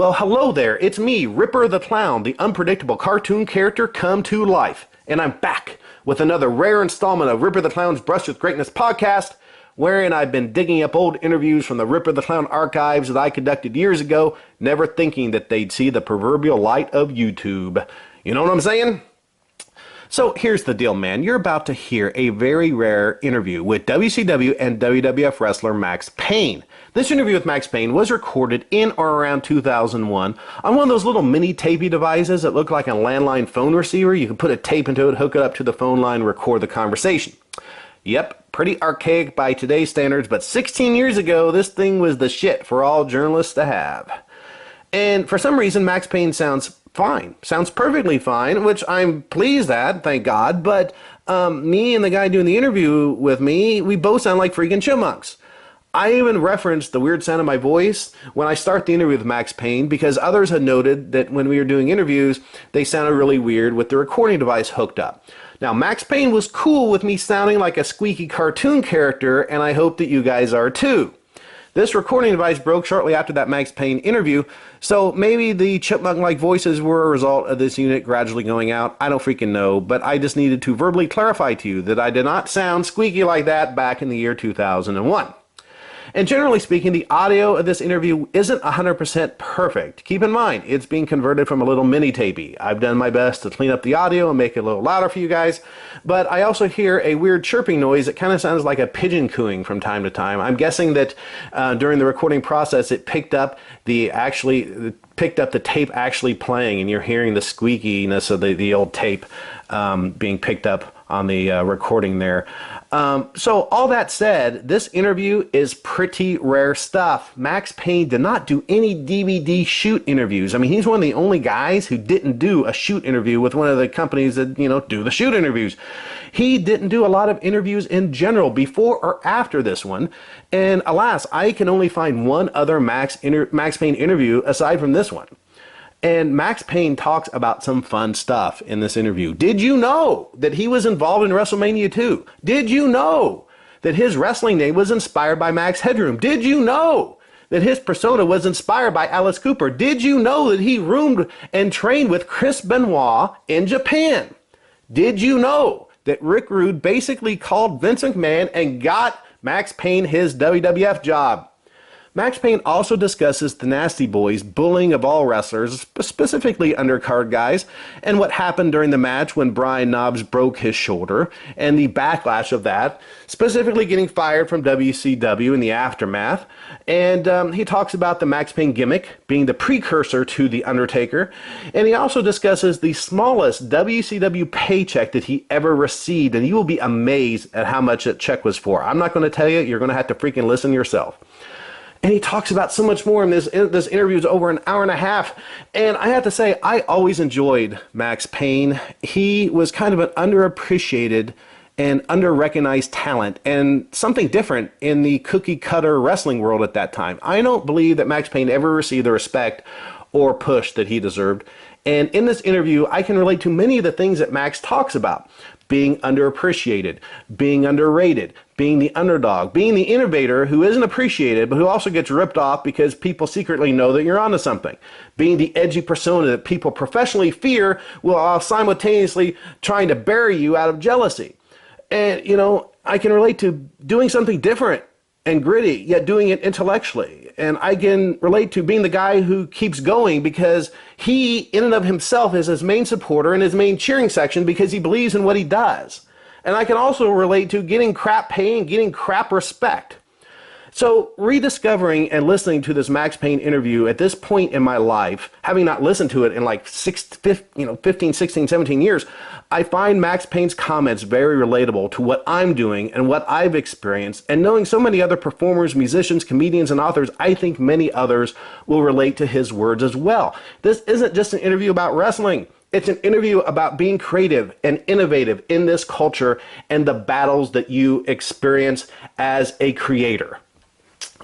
Well, hello there. It's me, Ripper the Clown, the unpredictable cartoon character come to life. And I'm back with another rare installment of Ripper the Clown's Brush with Greatness podcast, wherein I've been digging up old interviews from the Ripper the Clown archives that I conducted years ago, never thinking that they'd see the proverbial light of YouTube. You know what I'm saying? So here's the deal, man. You're about to hear a very rare interview with WCW and WWF wrestler Max Payne. This interview with Max Payne was recorded in or around 2001 on one of those little mini tapey devices that look like a landline phone receiver. You can put a tape into it, hook it up to the phone line, record the conversation. Yep, pretty archaic by today's standards, but 16 years ago, this thing was the shit for all journalists to have. And for some reason, Max Payne sounds fine. Sounds perfectly fine, which I'm pleased at, thank God. But me and the guy doing the interview with me, we both sound like freaking chipmunks. I even referenced the weird sound of my voice when I start the interview with Max Payne because others had noted that when we were doing interviews, they sounded really weird with the recording device hooked up. Now, Max Payne was cool with me sounding like a squeaky cartoon character, and I hope that you guys are too. This recording device broke shortly after that Max Payne interview, so maybe the chipmunk-like voices were a result of this unit gradually going out. I don't freaking know, but I just needed to verbally clarify to you that I did not sound squeaky like that back in the year 2001. And generally speaking, the audio of this interview isn't 100% perfect. Keep in mind, it's being converted from a little mini tapey. I've done my best to clean up the audio and make it a little louder for you guys, but I also hear a weird chirping noise that kind of sounds like a pigeon cooing from time to time. I'm guessing that during the recording process, it picked up the tape actually playing, and you're hearing the squeakiness of the old tape being picked up on the recording there. So all that said, this interview is pretty rare stuff. Max Payne did not do any DVD shoot interviews. I mean, he's one of the only guys who didn't do a shoot interview with one of the companies that, you know, do the shoot interviews. He didn't do a lot of interviews in general before or after this one. And alas, I can only find one other Max Payne interview aside from this one. And Max Payne talks about some fun stuff in this interview. Did you know that he was involved in WrestleMania 2? Did you know that his wrestling name was inspired by Max Headroom? Did you know that his persona was inspired by Alice Cooper? Did you know that he roomed and trained with Chris Benoit in Japan? Did you know that Rick Rude basically called Vince McMahon and got Max Payne his WWF job? Max Payne also discusses the Nasty Boys bullying of all wrestlers, specifically undercard guys, and what happened during the match when Brian Knobbs broke his shoulder, and the backlash of that, specifically getting fired from WCW in the aftermath. And he talks about the Max Payne gimmick being the precursor to the Undertaker, and he also discusses the smallest WCW paycheck that he ever received, and you will be amazed at how much that check was for. I'm not going to tell you, you're going to have to freaking listen yourself. And he talks about so much more, and this interview is over an hour and a half. And I have to say, I always enjoyed Max Payne. He was kind of an underappreciated and under-recognized talent, and something different in the cookie-cutter wrestling world at that time. I don't believe that Max Payne ever received the respect or push that he deserved. And in this interview, I can relate to many of the things that Max talks about. Being underappreciated, being underrated, being the underdog, being the innovator who isn't appreciated but who also gets ripped off because people secretly know that you're onto something, being the edgy persona that people professionally fear while simultaneously trying to bury you out of jealousy. And, you know, I can relate to doing something different and gritty, yet doing it intellectually. And I can relate to being the guy who keeps going because he, in and of himself, is his main supporter and his main cheering section because he believes in what he does. And I can also relate to getting crap pay and getting crap respect. So rediscovering and listening to this Max Payne interview at this point in my life, having not listened to it in like 15, 16, 17 years, I find Max Payne's comments very relatable to what I'm doing and what I've experienced. And knowing so many other performers, musicians, comedians, and authors, I think many others will relate to his words as well. This isn't just an interview about wrestling. It's an interview about being creative and innovative in this culture and the battles that you experience as a creator.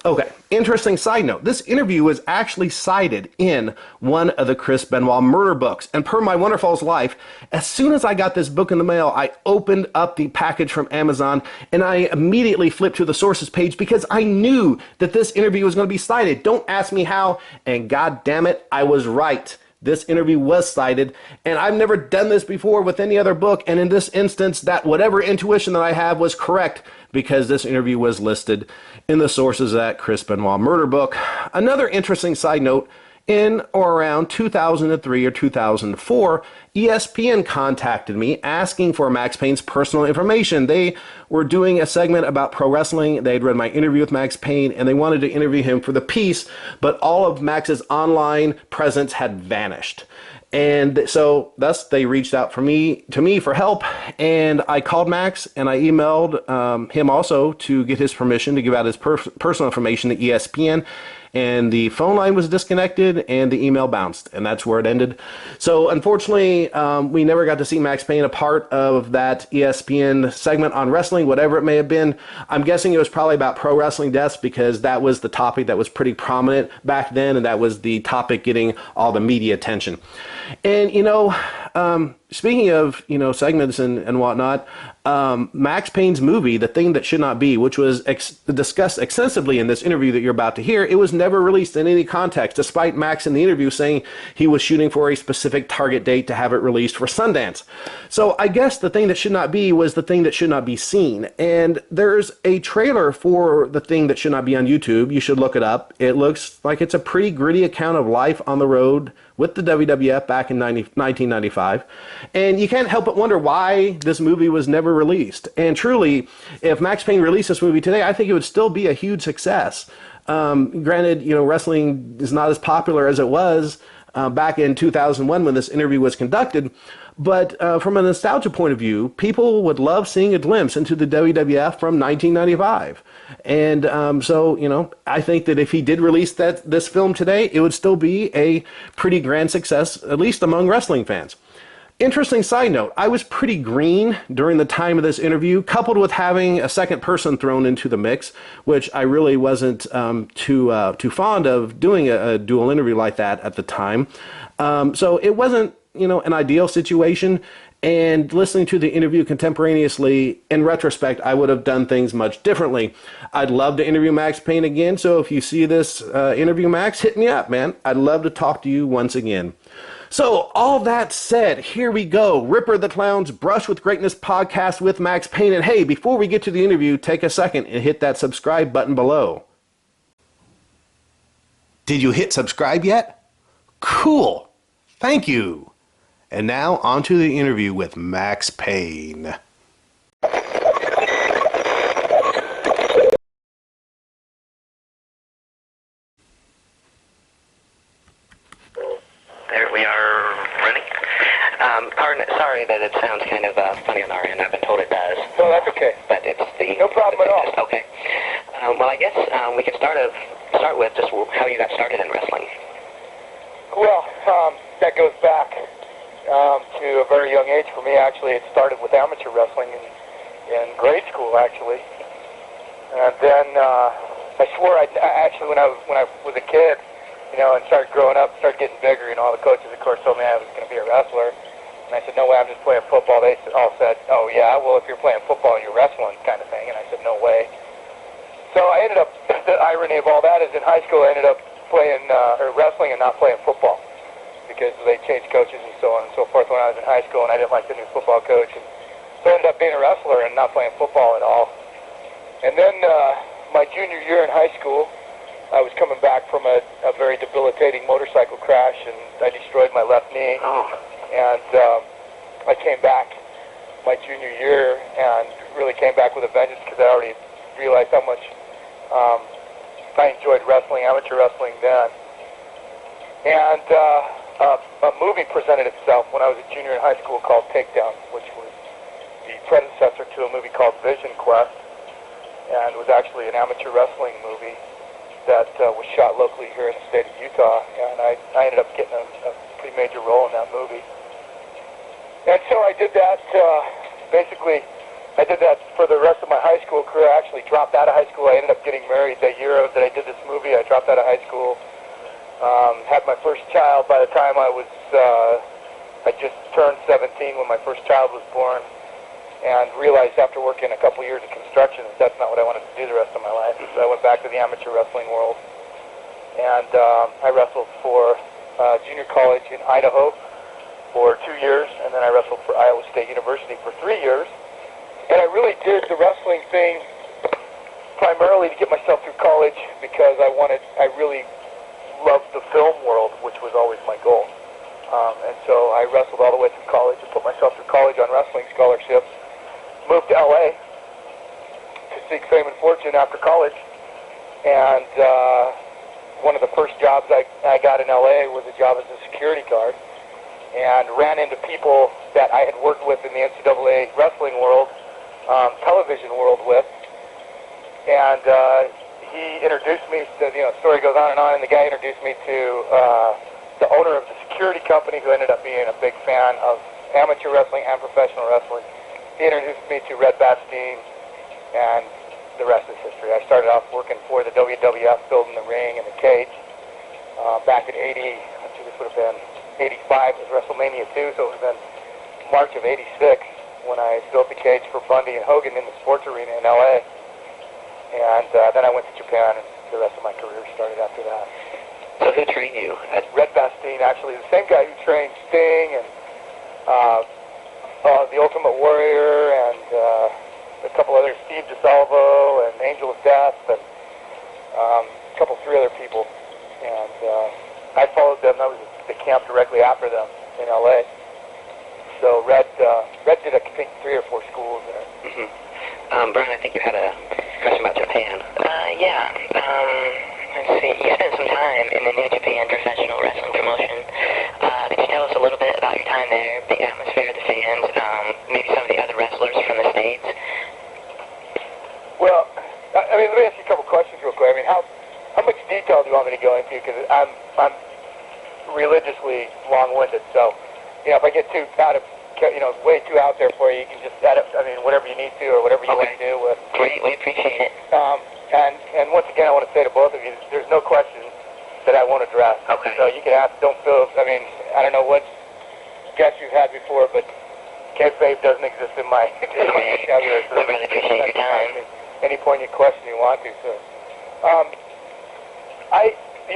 Okay, interesting side note. This interview was actually cited in one of the Chris Benoit murder books. And per my wonderful's life, as soon as I got this book in the mail, I opened up the package from Amazon and I immediately flipped to the sources page because I knew that this interview was going to be cited. Don't ask me how, and god damn it, I was right. This interview was cited, and I've never done this before with any other book, and in this instance, that whatever intuition that I have was correct because this interview was listed in the sources of that Chris Benoit murder book. Another interesting side note, in or around 2003 or 2004, ESPN contacted me asking for Max Payne's personal information. They were doing a segment about pro wrestling. They'd read my interview with Max Payne, and they wanted to interview him for the piece, but all of Max's online presence had vanished. And so thus they reached out to me for help, and I called Max and I emailed him also to get his permission to give out his personal information to ESPN. And the phone line was disconnected and the email bounced, and that's where it ended. So unfortunately, we never got to see Max Payne a part of that ESPN segment on wrestling, whatever it may have been. I'm guessing it was probably about pro wrestling deaths because that was the topic that was pretty prominent back then, and that was the topic getting all the media attention. And, speaking of, segments and whatnot, Max Payne's movie, The Thing That Should Not Be, which was discussed extensively in this interview that you're about to hear, it was never released in any context, despite Max in the interview saying he was shooting for a specific target date to have it released for Sundance. So I guess The Thing That Should Not Be was the thing that should not be seen. And there's a trailer for The Thing That Should Not Be on YouTube. You should look it up. It looks like it's a pretty gritty account of life on the road with the WWF back in 1995. And you can't help but wonder why this movie was never released. And truly, if Max Payne released this movie today, I think it would still be a huge success. Granted, wrestling is not as popular as it was back in 2001 when this interview was conducted. But from a nostalgia point of view, people would love seeing a glimpse into the WWF from 1995. And so, I think that if he did release this film today, it would still be a pretty grand success, at least among wrestling fans. Interesting side note, I was pretty green during the time of this interview, coupled with having a second person thrown into the mix, which I really wasn't too fond of doing a dual interview like that at the time. So it wasn't, an ideal situation. And listening to the interview contemporaneously, in retrospect, I would have done things much differently. I'd love to interview Max Payne again, so if you see this interview, Max, hit me up, man. I'd love to talk to you once again. So, all that said, here we go. Ripper the Clown's Brush with Greatness podcast with Max Payne. And hey, before we get to the interview, take a second and hit that subscribe button below. Did you hit subscribe yet? Cool. Thank you. And now, on to the interview with Max Payne. There we are running. Pardon, sorry that it sounds kind of funny on our end. I've been told it does. No, that's okay. But it's the... No problem at all. Okay. Well, I guess we could start with just how you got started in wrestling. Well, that goes back to a very young age for me. Actually, it started with amateur wrestling in grade school, actually. And then I swore actually when I was a kid, and started growing up, started getting bigger, all the coaches, of course, told me I was going to be a wrestler. And I said, no way, I'm just playing football. They all said, oh, yeah, well, if you're playing football, you're wrestling kind of thing. And I said, no way. So I ended up, the irony of all that is in high school, I ended up playing or wrestling and not playing football because they changed coaches and so on and so forth when I was in high school, and I didn't like the new football coach. And so I ended up being a wrestler and not playing football at all. And then my junior year in high school, I was coming back from a very debilitating motorcycle crash, and I destroyed my left knee. Oh. And I came back my junior year and really came back with a vengeance because I already realized how much I enjoyed wrestling, amateur wrestling then. And a movie presented itself when I was a junior in high school called Takedown, which was the predecessor to a movie called Vision Quest, and was actually an amateur wrestling movie that was shot locally here in the state of Utah, and I ended up getting a pretty major role in that movie. And so I did that basically I did that for the rest of my high school career. I actually dropped out of high school. I ended up getting married that year that I did this movie. I dropped out of high school. Had my first child by the time I just turned 17 when my first child was born, and realized after working a couple years of construction that that's not what I wanted to do the rest of my life. So I went back to the amateur wrestling world, and I wrestled for junior college in Idaho for 2 years, and then I wrestled for Iowa State University for 3 years. And I really did the wrestling thing primarily to get myself through college because I really loved the film world, which was always my goal. And so I wrestled all the way through college and put myself through college on wrestling scholarships. Moved to LA to seek fame and fortune after college. And one of the first jobs I got in LA was a job as a security guard, and ran into people that I had worked with in the NCAA wrestling world, television world with, and he introduced me to, the story goes on, and the guy introduced me to the owner of the security company, who ended up being a big fan of amateur wrestling and professional wrestling. He introduced me to Red Bastein, and the rest is history. I started off working for the WWF, building the ring and the cage, back in this would have been 85, was WrestleMania 2, so it would have been March of 86 when I built the cage for Bundy and Hogan in the sports arena in LA. And then I went to Japan, and the rest of my career started after that. So who trained you? Red Bastein, actually, the same guy who trained Sting and the Ultimate Warrior and a couple others, Steve DeSalvo and Angel of Death, and three other people. And I followed them. That was the camp directly after them in LA. So Red did, I think, 3 or 4 schools there. Mm-hmm. Brian, I think you had a question about Japan. Yeah. Let's see. You spent some time in the New Japan professional wrestling promotion. Could you tell us a little bit about your time there, the atmosphere, the fans, maybe some of the other wrestlers from the States? Well, I mean, let me ask you a couple questions real quick. I mean, how much detail do you want me to go into? Because I'm religiously long-winded, so if I get too out of, way too out there for you, you can just edit. I mean, whatever you need to, or whatever you want to do with. Great, we appreciate it. And once again, I want to say to both of you, there's no question that I won't address. Okay. So you can ask. Don't feel. I mean, I don't know what guests you've had before, but KAYFABE doesn't exist in my vocabulary. So I really appreciate your time. Any poignant question you want to. So,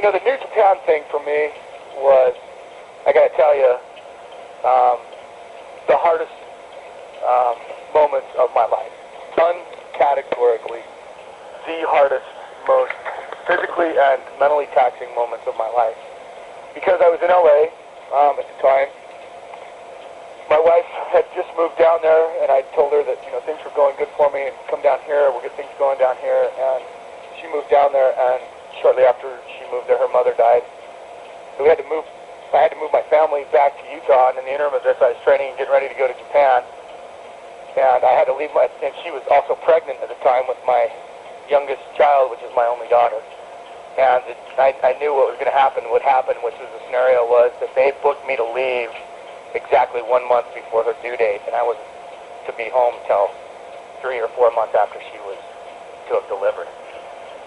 the New Japan thing for me was, I got to tell you, the hardest moments of my life. Uncategorically, the hardest, most physically and mentally taxing moments of my life. Because I was in LA at the time. My wife had just moved down there, and I told her that, things were going good for me, and come down here, we'll get things going down here. And she moved down there, and shortly after she moved there, her mother died. So I had to move my family back to Utah, and in the interim of this, I was training and getting ready to go to Japan. And I had to leave and she was also pregnant at the time with my youngest child, which is my only daughter. And I knew what was going to happen. What happened, which was the scenario, was that they booked me to leave exactly 1 month before her due date, and I was to be home until 3 or 4 months after she was to have delivered.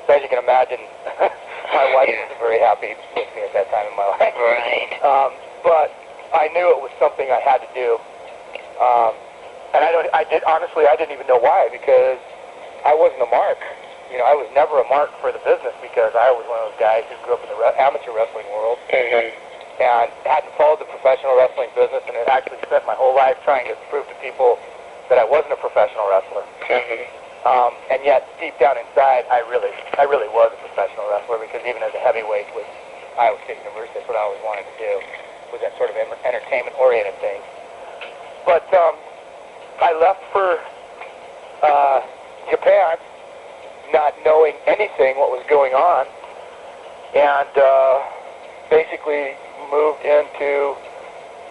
So as you can imagine, my wife wasn't very happy with me at that time in my life. Right. But I knew it was something I had to do. And I didn't even know why, because I wasn't a mark. I was never a mark for the business, because I was one of those guys who grew up in the amateur wrestling world. Mm-hmm. And hadn't followed the professional wrestling business, and had actually spent my whole life trying to prove to people that I wasn't a professional wrestler. Mm-hmm. And yet, deep down inside, I really was a professional wrestler, because even as a heavyweight with Iowa State University, that's what I always wanted to do, was that sort of entertainment-oriented thing. But I left for Japan, not knowing anything what was going on, and basically moved into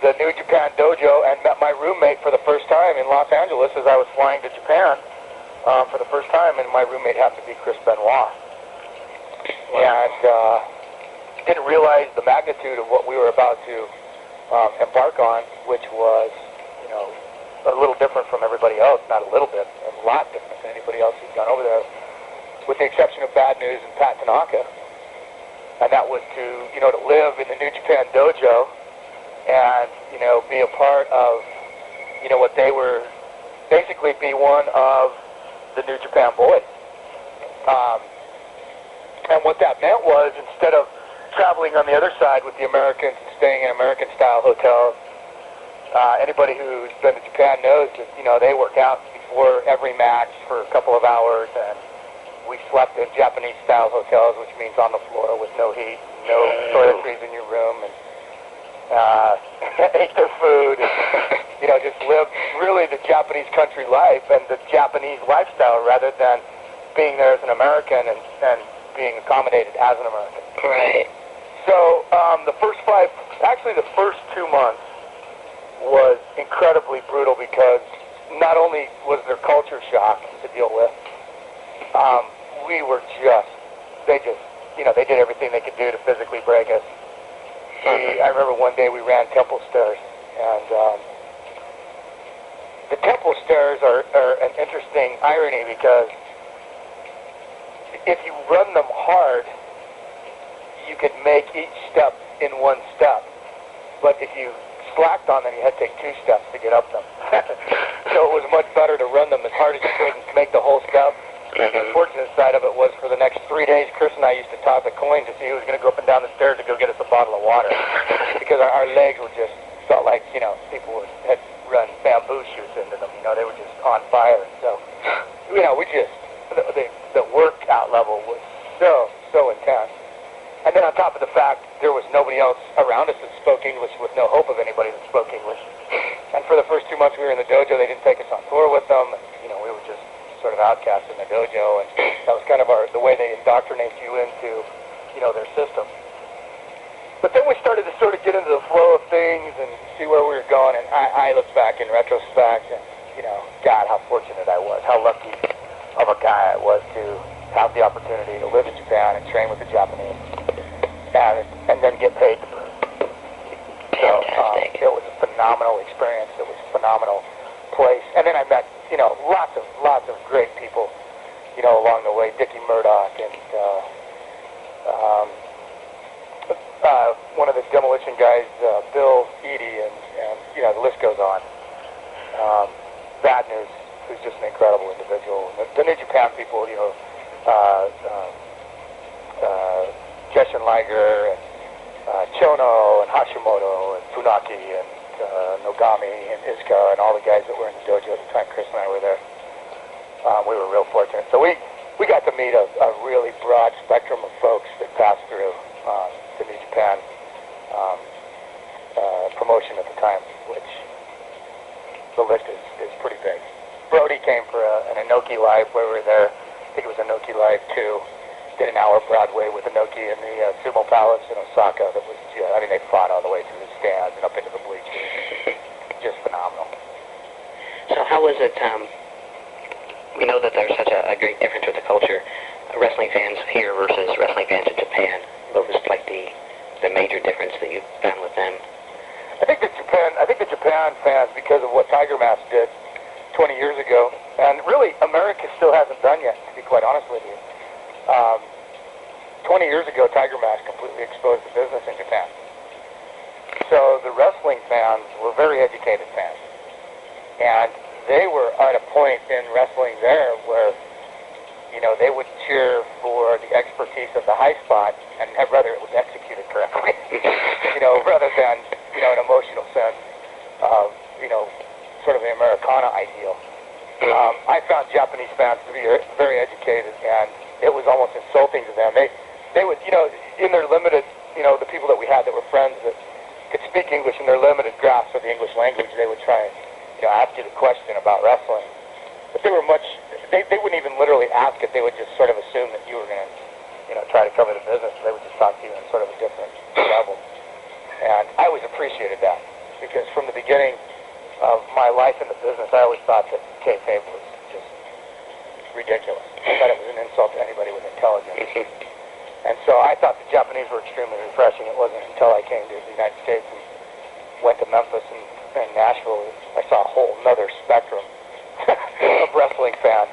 the New Japan dojo and met my roommate for the first time in Los Angeles as I was flying to Japan for the first time, and my roommate happened to be Chris Benoit. And didn't realize the magnitude of what we were about to embark on, which was, a little different from everybody else, not a little bit, a lot different than anybody else who's gone over there, with the exception of Bad News and Pat Tanaka. And that was to, to live in the New Japan dojo and, be a part of, what they were, basically be one of the New Japan boys. And what that meant was, instead of traveling on the other side with the Americans and staying in American-style hotels, anybody who's been to Japan knows that, they work out before every match for a couple of hours, and we slept in Japanese-style hotels, which means on the floor with no heat, no toiletries in your room, and ate their food, and, just lived really the Japanese country life and the Japanese lifestyle rather than being there as an American and being accommodated as an American. Right. So the first 2 months was incredibly brutal because not only was there culture shock to deal with, they did everything they could do to physically break us. I remember one day we ran temple stairs, and the temple stairs are an interesting irony because if you run them hard, you could make each step in one step. But if you slacked on them, you had to take 2 steps to get up them. So it was much better to run them as hard as you could and make the whole step. The unfortunate side of it was for the next 3 days, Chris and I used to toss a coin to see who was going to go up and down the stairs to go get us a bottle of water. Because our legs were just, felt like, people had run bamboo shoots into them. They were just on fire. So, we just, the workout level was so intense. And then on top of the fact, there was nobody else around us that spoke English, with no hope of anybody that spoke English. And for the first 2 months we were in the dojo, they didn't take us on tour with them. We were just sort of outcasts in the dojo, and that was kind of the way they indoctrinate you into, their system. But then we started to sort of get into the flow of things and see where we were going, and I look back in retrospect, and, God, how fortunate I was, how lucky of a guy I was to have the opportunity to live in Japan and train with the Japanese, and then get paid to move. So it was a phenomenal experience. It was a phenomenal place. And then I met, lots of great people, along the way. Dickie Murdoch and one of the demolition guys, Bill Eadie, and the list goes on. Bad News, who's just an incredible individual. The New Japan people, Jushin Liger, and Chono, and Hashimoto, and Funaki, and Nogami, and Izuka, and all the guys that were in the dojo at the time Chris and I were there. We were real fortunate. So we got to meet a really broad spectrum of folks that passed through the New Japan promotion at the time, which the list is pretty big. Brody came for an Inoki Live where we were there. I think it was Inoki Live 2. Did an hour Broadway with Inoki in the Sumo Palace in Osaka. That was, they fought all the way through the stands and up into the bleachers. Just phenomenal. So how was it, we know that there's such a great difference with the culture, wrestling fans here versus wrestling fans in Japan. What was like the major difference that you found with them? I think the Japan fans, because of what Tiger Mask did 20 years ago, and really America still hasn't done yet, to be quite honest with you. 20 years ago, Tiger Mask completely exposed the business in Japan. So the wrestling fans were very educated fans. And they were at a point in wrestling there where, they would cheer for the expertise of the high spot and whether it was executed correctly, rather than, an emotional sense of, sort of the Americana ideal. I found Japanese fans to be very educated, and it was almost insulting to them. They would, in their limited, the people that we had that were friends that could speak English in their limited grasp of the English language, they would try and, ask you the question about wrestling. But they were they wouldn't even literally ask it. They would just sort of assume that you were going to, try to cover the business. They would just talk to you on sort of a different level. And I always appreciated that, because from the beginning of my life in the business, I always thought that KAYFABE was just ridiculous. I thought it was an insult to anybody with intelligence. And so I thought the Japanese were extremely refreshing. It wasn't until I came to the United States and went to Memphis and in Nashville, I saw a whole nother spectrum of wrestling fans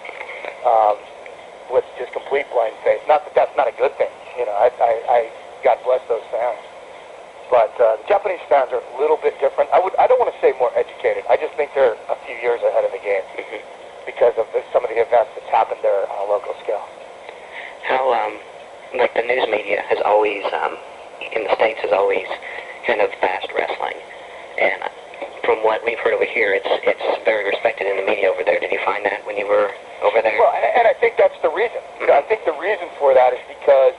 with just complete blind faith. Not that that's not a good thing. You know, I God bless those fans. But the Japanese fans are a little bit different. I don't want to say more educated. I just think they're a few years ahead of the game because of some of the events that's happened there on a local scale. How, like the news media has always, in the States has always kind of bashed wrestling. And from what we've heard over here, it's very respected in the media over there. Did you find that when you were over there? Well, and I think that's the reason. I think the reason for that is because,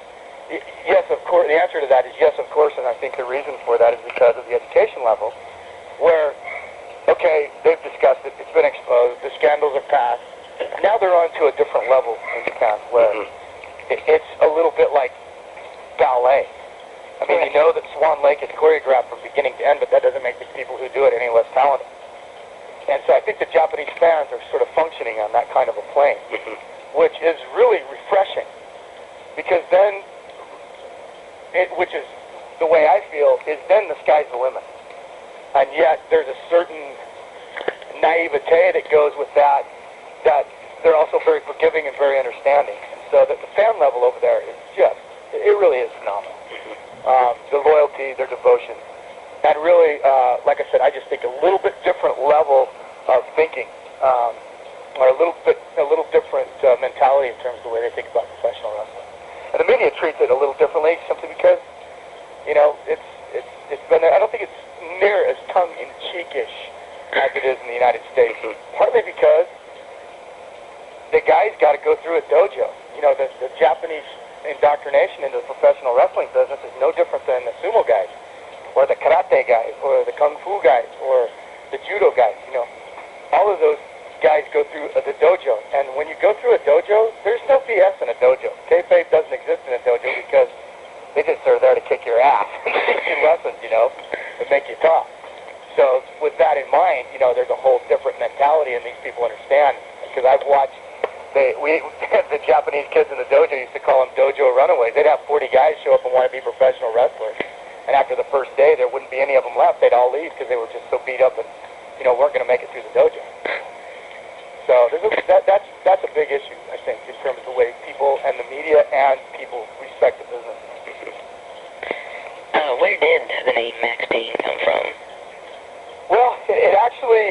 yes, of course, the answer to that is yes, of course, and I think the reason for that is because of the education level, where, okay, they've discussed it, it's been exposed, the scandals are passed, now they're on to a different level in Japan, where it's a little bit like ballet. I mean, you know that Swan Lake is choreographed from beginning to end, but that doesn't make the people who do it any less talented. And so I think the Japanese fans are sort of functioning on that kind of a plane, which is really refreshing, because then, which is the way I feel, is then the sky's the limit. And yet there's a certain naivete that goes with that, that they're also very forgiving and very understanding. And so that the fan level over there is just, it really is phenomenal. The loyalty, their devotion, and really, like I said, I just think a little bit different level of thinking, or a little different mentality in terms of the way they think about professional wrestling. And the media treats it a little differently, simply because, you know, it's been, I don't think it's near as tongue-in-cheekish as it is in the United States. Partly because the guys got to go through a dojo. You know, the Japanese indoctrination into the professional wrestling business is no different than the sumo guys, or the karate guys, or the kung fu guys, or the judo guys. You know, all of those guys go through the dojo, and when you go through a dojo, there's no BS in a dojo. KAYFABE doesn't exist in a dojo because they just are there to kick your ass and teach you lessons, you know, and make you tough. So with that in mind, you know, there's a whole different mentality, and these people understand, because I've watched. The Japanese kids in the dojo used to call them dojo runaways. They'd have 40 guys show up and want to be professional wrestlers, and after the first day, there wouldn't be any of them left. They'd all leave because they were just so beat up and, you know, weren't going to make it through the dojo. So that's a big issue, I think, in terms of the way people and the media and people respect the business. Where did the name Max Payne come from? Well, it actually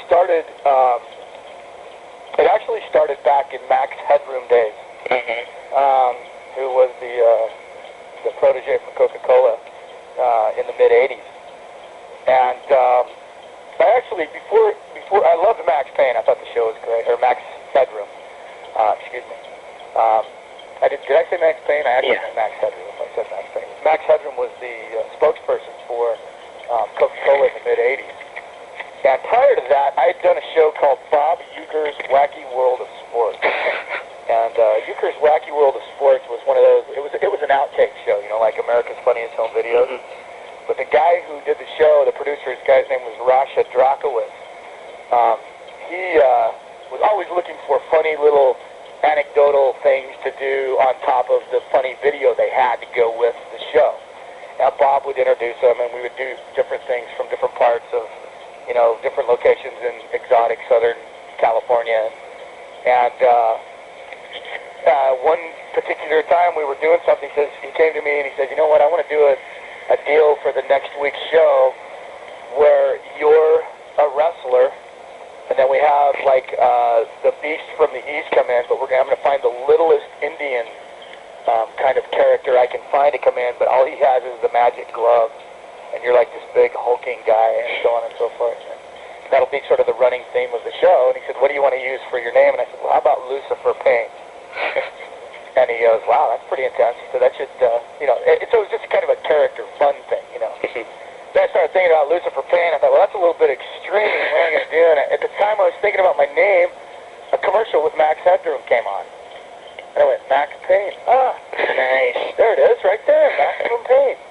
started. It actually started back in Max Headroom days, who was the protege for Coca-Cola in the mid-'80s. And I actually, before I loved Max Payne. I thought the show was great, or Max Headroom. Excuse me. Did I say Max Payne? I actually meant Max Headroom if I said Max Payne. Max Headroom was the spokesperson for Coca-Cola in the mid-'80s. And prior to that, I had done a show called Bob Uecker's Wacky World of Sports. And Uecker's Wacky World of Sports was one of those, it was an outtake show, you know, like America's Funniest Home Videos. But the guy who did the show, the producer, his guy's name was Rasha Drakowitz. He was always looking for funny little anecdotal things to do on top of the funny video they had to go with the show. Now Bob would introduce them, and we would do different things from different parts of, you know, different locations in exotic Southern California. And one particular time we were doing something, he came to me and he said, you know what, I want to do a deal for the next week's show where you're a wrestler, and then we have like the Beast from the East come in, but I'm going to find the littlest Indian kind of character I can find to come in, but all he has is the magic glove. And you're like this big hulking guy, and so on and so forth. And that'll be sort of the running theme of the show. And he said, what do you want to use for your name? And I said, well, how about Lucifer Payne? And he goes, wow, that's pretty intense. So that should, you know, so it was just kind of a character fun thing, you know. Then I started thinking about Lucifer Payne. I thought, well, that's a little bit extreme. What am I going to do? And at the time I was thinking about my name, a commercial with Max Headroom came on. And I went, Max Payne. Ah, nice. There it is, right there, Maximum Payne.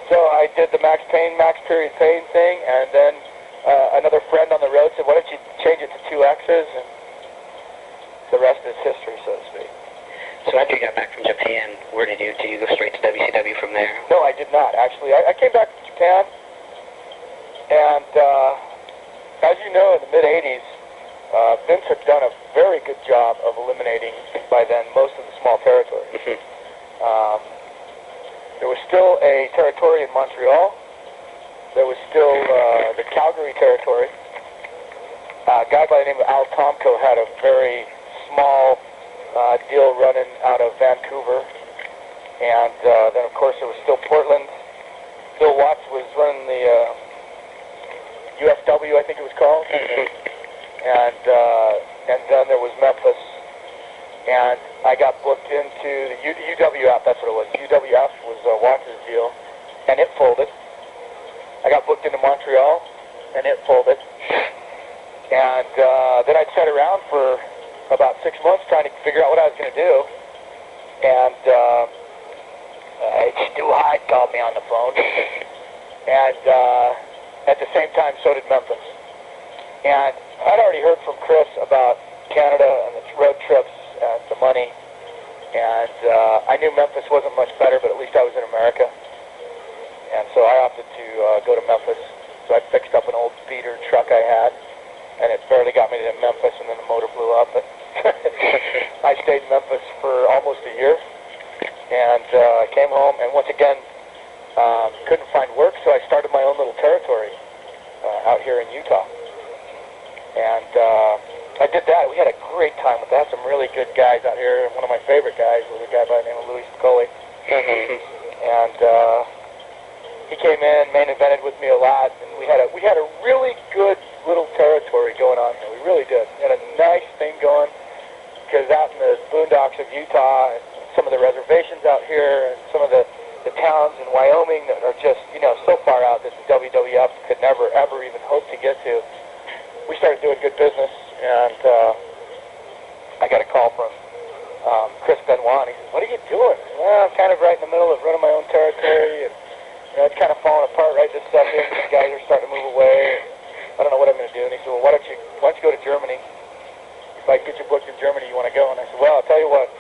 So I did the Max Payne, Max period Payne thing, and then another friend on the road said, why don't you change it to 2 X's, and the rest is history, so to speak. So after you got back from Japan, where did you go straight to WCW from there? No, I did not, actually. I came back to Japan, And as you know, in the mid-'80s, Vince had done a very good job of eliminating, by then, most of the small territories. There was still a territory in Montreal. There was still the Calgary territory. A guy by the name of Al Tomko had a very small deal running out of Vancouver. And then, of course, there was still Portland. Bill Watts was running the UFW, I think it was called. And then there was Memphis. And I got booked into the UWF, that's what it was. UWF was Watts' deal, and it folded. I got booked into Montreal, and it folded. And then I sat around for about 6 months trying to figure out what I was going to do. And Stu Hyde called me on the phone. And at the same time, so did Memphis. And I'd already heard from Chris about Canada and the road trips and the money. And I knew Memphis wasn't much better, but at least I was in America. And so I opted to go to Memphis. So I fixed up an old beater truck I had, and it barely got me to Memphis, and then the motor blew up. And I stayed in Memphis for almost a year, and came home, and once again, couldn't find work, so I started my own little territory out here in Utah. And I did that. We had a great time with that. Some really good guys out here, and one of my favorite guys was a guy by the name of Louie Spicolli. And he came in, main evented with me a lot, and we had a really good little territory going on there. We really did. We had a nice thing going, because out in the boondocks of Utah, and some of the reservations out here, and some of the towns in Wyoming that are just, so far out that the WWF could never, ever even hope to get to, we started doing good business, and I got a call from Chris Benoit, and he said, "What are you doing?" Well, I'm kind of right in the middle of running my own territory, and it's kind of falling apart right this second. The guys are starting to move away. I don't know what I'm going to do. And he said, "Well, why don't you go to Germany? If I get you booked in Germany, you want to go?" And I said, "Well, I'll tell you what.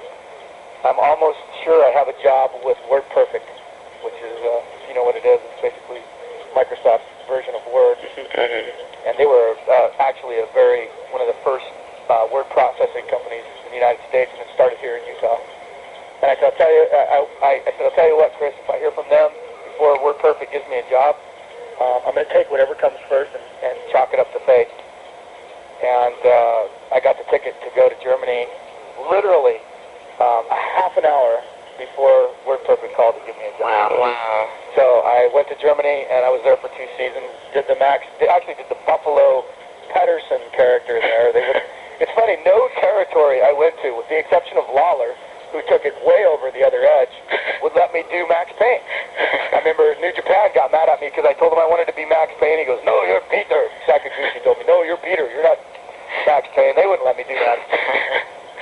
I'm almost sure I have a job with WordPerfect, which is, if you know what it is, it's basically Microsoft's version of Word." And they were actually one of the first word processing companies in the United States, and it started here in Utah. And I said, I'll tell you what, Chris, if I hear from them before WordPerfect gives me a job, I'm going to take whatever comes first and chalk it up to fate. And I got the ticket to go to Germany literally a half an hour before WordPerfect called to give me a job. Wow. So I went to Germany, and I was there for 2 seasons. They actually did the Buffalo Pedersen character there. It's funny, no territory I went to, with the exception of Lawler, who took it way over the other edge, would let me do Maxx Payne. I remember New Japan got mad at me because I told him I wanted to be Maxx Payne. He goes, "No, you're Peter." Sakaguchi told me, "No, you're Peter. You're not Maxx Payne." They wouldn't let me do that.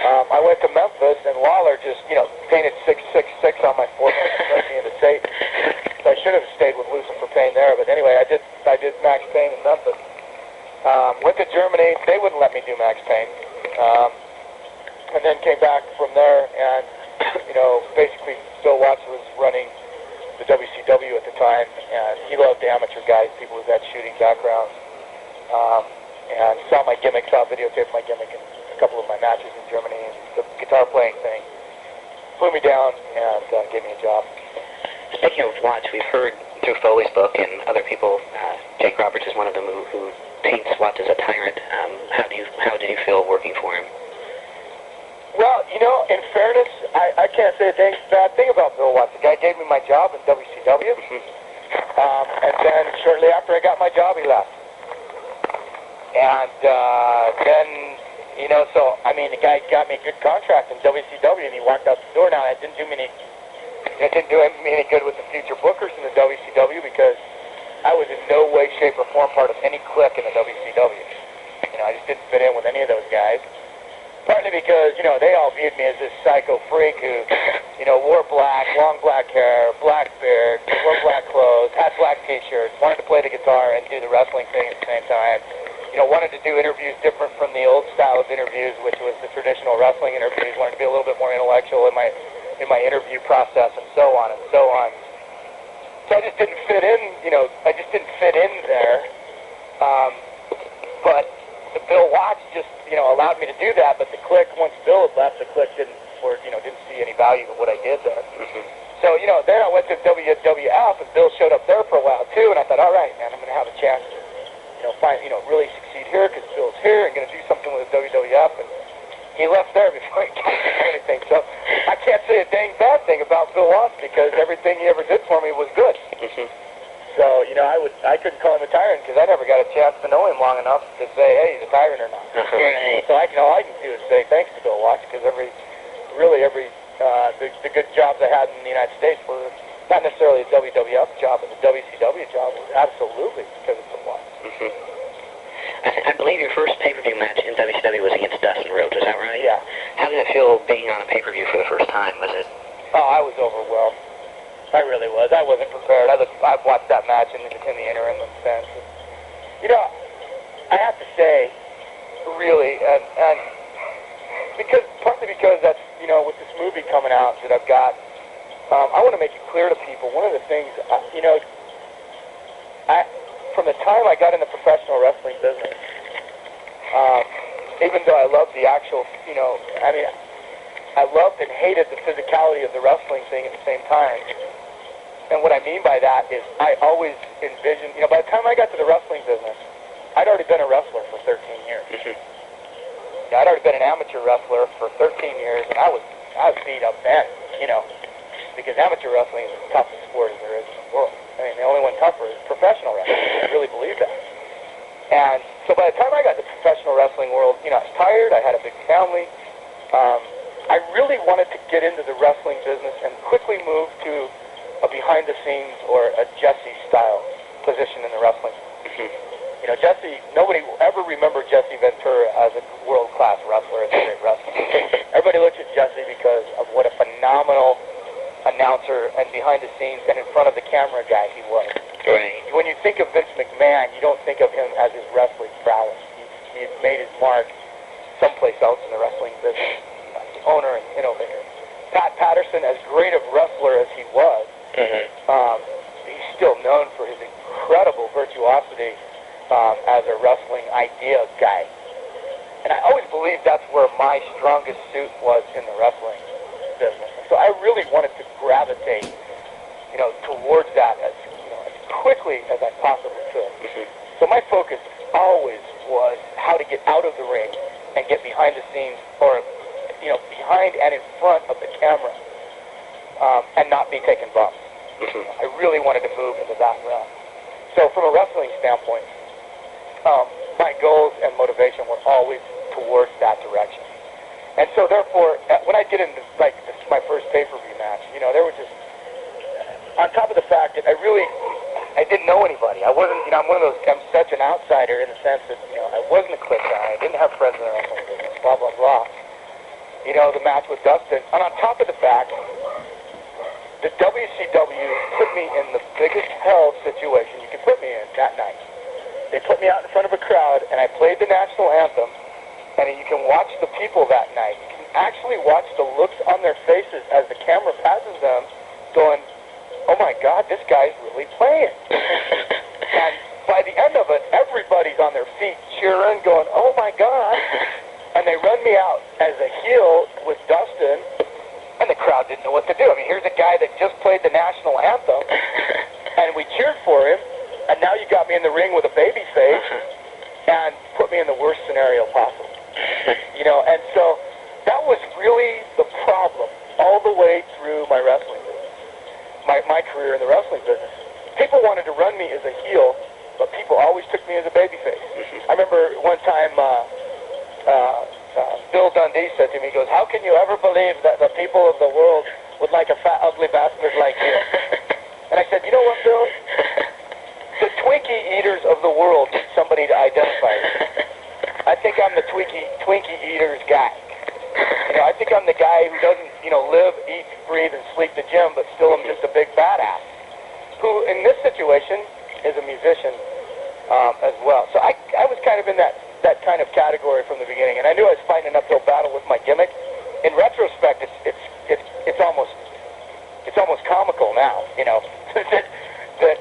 I went to Memphis, and Lawler just, painted 666 on my forehead and sent me into Satan. So I should have stayed with Lucifer Payne there. But anyway, I did Maxx Payne in Memphis. Went to Germany. They wouldn't let me do Maxx Payne. And then came back from there, and, basically Bill Watts was running the WCW at the time, and he loved amateur guys, people with that shooting background. And saw my gimmick, videotaped my gimmick in a couple of my matches in Germany, and the guitar playing thing. Flew me down and gave me a job. Speaking of Watts, we've heard through Foley's book and other people, Jake Roberts is one of them who paints Watts as a tyrant. How did you feel working for him? Well, in fairness, I can't say a bad thing about Bill Watts. The guy gave me my job in WCW, and then shortly after I got my job, he left. And then, the guy got me a good contract in WCW, and he walked out the door. Now, it didn't do me any good with the future bookers in the WCW, because I was in no way, shape, or form part of any clique in the WCW. I just didn't fit in with any of those guys. Partly because, they all viewed me as this psycho freak who, wore black, long black hair, black beard, wore black clothes, had black T-shirts, wanted to play the guitar and do the wrestling thing at the same time. Wanted to do interviews different from the old style of interviews, which was the traditional wrestling interviews. Wanted to be a little bit more intellectual in my interview process, and so on and so on. So I just didn't fit in, I just didn't fit in there. But Bill Watts just, allowed me to do that. But the clique, once Bill had left, the clique didn't see any value in what I did there. So, then I went to WWF, and Bill showed up there for a while too. And I thought, all right, man, I'm going to have a chance to, really succeed here because Bill's here and going to do something with the WWF. And he left there before he got to do anything. So I can't say a dang bad thing about Bill Watts because everything he ever did for me was good. So, I couldn't call him a tyrant because I never got a chance to know him long enough to say, hey, he's a tyrant or not. So all I can do is say thanks to Bill Watts because the good jobs I had in the United States were not necessarily a WWF job, but the WCW job was absolutely because of Bill Watts. I believe your first pay-per-view match in WCW was against Dustin Rhodes, is that right? Yeah. How did it feel being on a pay-per-view for the first time? Was it? Oh, I was overwhelmed. I really was. I wasn't prepared. I've watched that match in the interim since. I have to say, really, and partly because that's, with this movie coming out that I've got, I want to make it clear to people, one of the things, from the time I got in the professional wrestling business, even though I loved the actual, I loved and hated the physicality of the wrestling thing at the same time. And what I mean by that is I always envisioned, by the time I got to the wrestling business, I'd already been a wrestler for 13 years. I'd already been an amateur wrestler for 13 years, and I was beat up then, because amateur wrestling is the toughest sport as there is in the world. I mean, the only one tougher is professional wrestling. I really believe that. And so by the time I got to the professional wrestling world, I was tired, I had a big family. I really wanted to get into the wrestling business and quickly move to a behind-the-scenes or a Jesse-style position in the wrestling. Jesse, nobody will ever remember Jesse Ventura as a world-class wrestler, as a great wrestler. Everybody looks at Jesse because of what a phenomenal announcer and behind-the-scenes and in front of the camera guy he was. Right. When you think of Vince McMahon, you don't think of him as his wrestling prowess. He had made his mark someplace else in the wrestling business. The owner and innovator. Pat Patterson, as great a wrestler as he was, he's still known for his incredible virtuosity as a wrestling idea guy. And I always believed that's where my strongest suit was in the wrestling business. So I really wanted to gravitate, towards that as quickly as I possibly could. So my focus always was how to get out of the ring and get behind the scenes, or behind and in front of the camera, and not be taking bumps. I really wanted to move into that realm. So from a wrestling standpoint, my goals and motivation were always towards that direction. And so therefore, when I get into my first pay-per-view match, there was just, on top of the fact that I didn't know anybody. I wasn't, I'm one of those, I'm such an outsider in the sense that, I wasn't a clique guy. I didn't have friends in the wrestling business, blah, blah, blah. The match with Dustin. And on top of the fact, the WCW put me in the biggest hell situation you could put me in that night. They put me out in front of a crowd, and I played the national anthem, and you can watch the people that night. You can actually watch the looks on their faces as the camera passes them, going, oh my God, this guy's really playing. And by the end of it, everybody's on their feet cheering, going, oh my God. And they run me out as a heel with Dustin, and the crowd didn't know what to do. I mean, here's a guy that just played the national anthem, and we cheered for him, and now you got me in the ring with a baby face and put me in the worst scenario possible. And so that was really the problem all the way through my wrestling business, my career in the wrestling business. People wanted to run me as a heel, but people always took me as a baby face. I remember one time Bill Dundee said to me, he goes, how can you ever believe that the people of the world would like a fat, ugly bastard like you? And I said, you know what, Bill? The Twinkie eaters of the world need somebody to identify with. I think I'm the Twinkie eaters guy. I think I'm the guy who doesn't, live, eat, breathe, and sleep the gym, but still am just a big badass. Who, in this situation, is a musician as well. So I was kind of in that kind of category from the beginning, and I knew I was fighting an uphill battle with my gimmick. In retrospect, it's almost comical now, that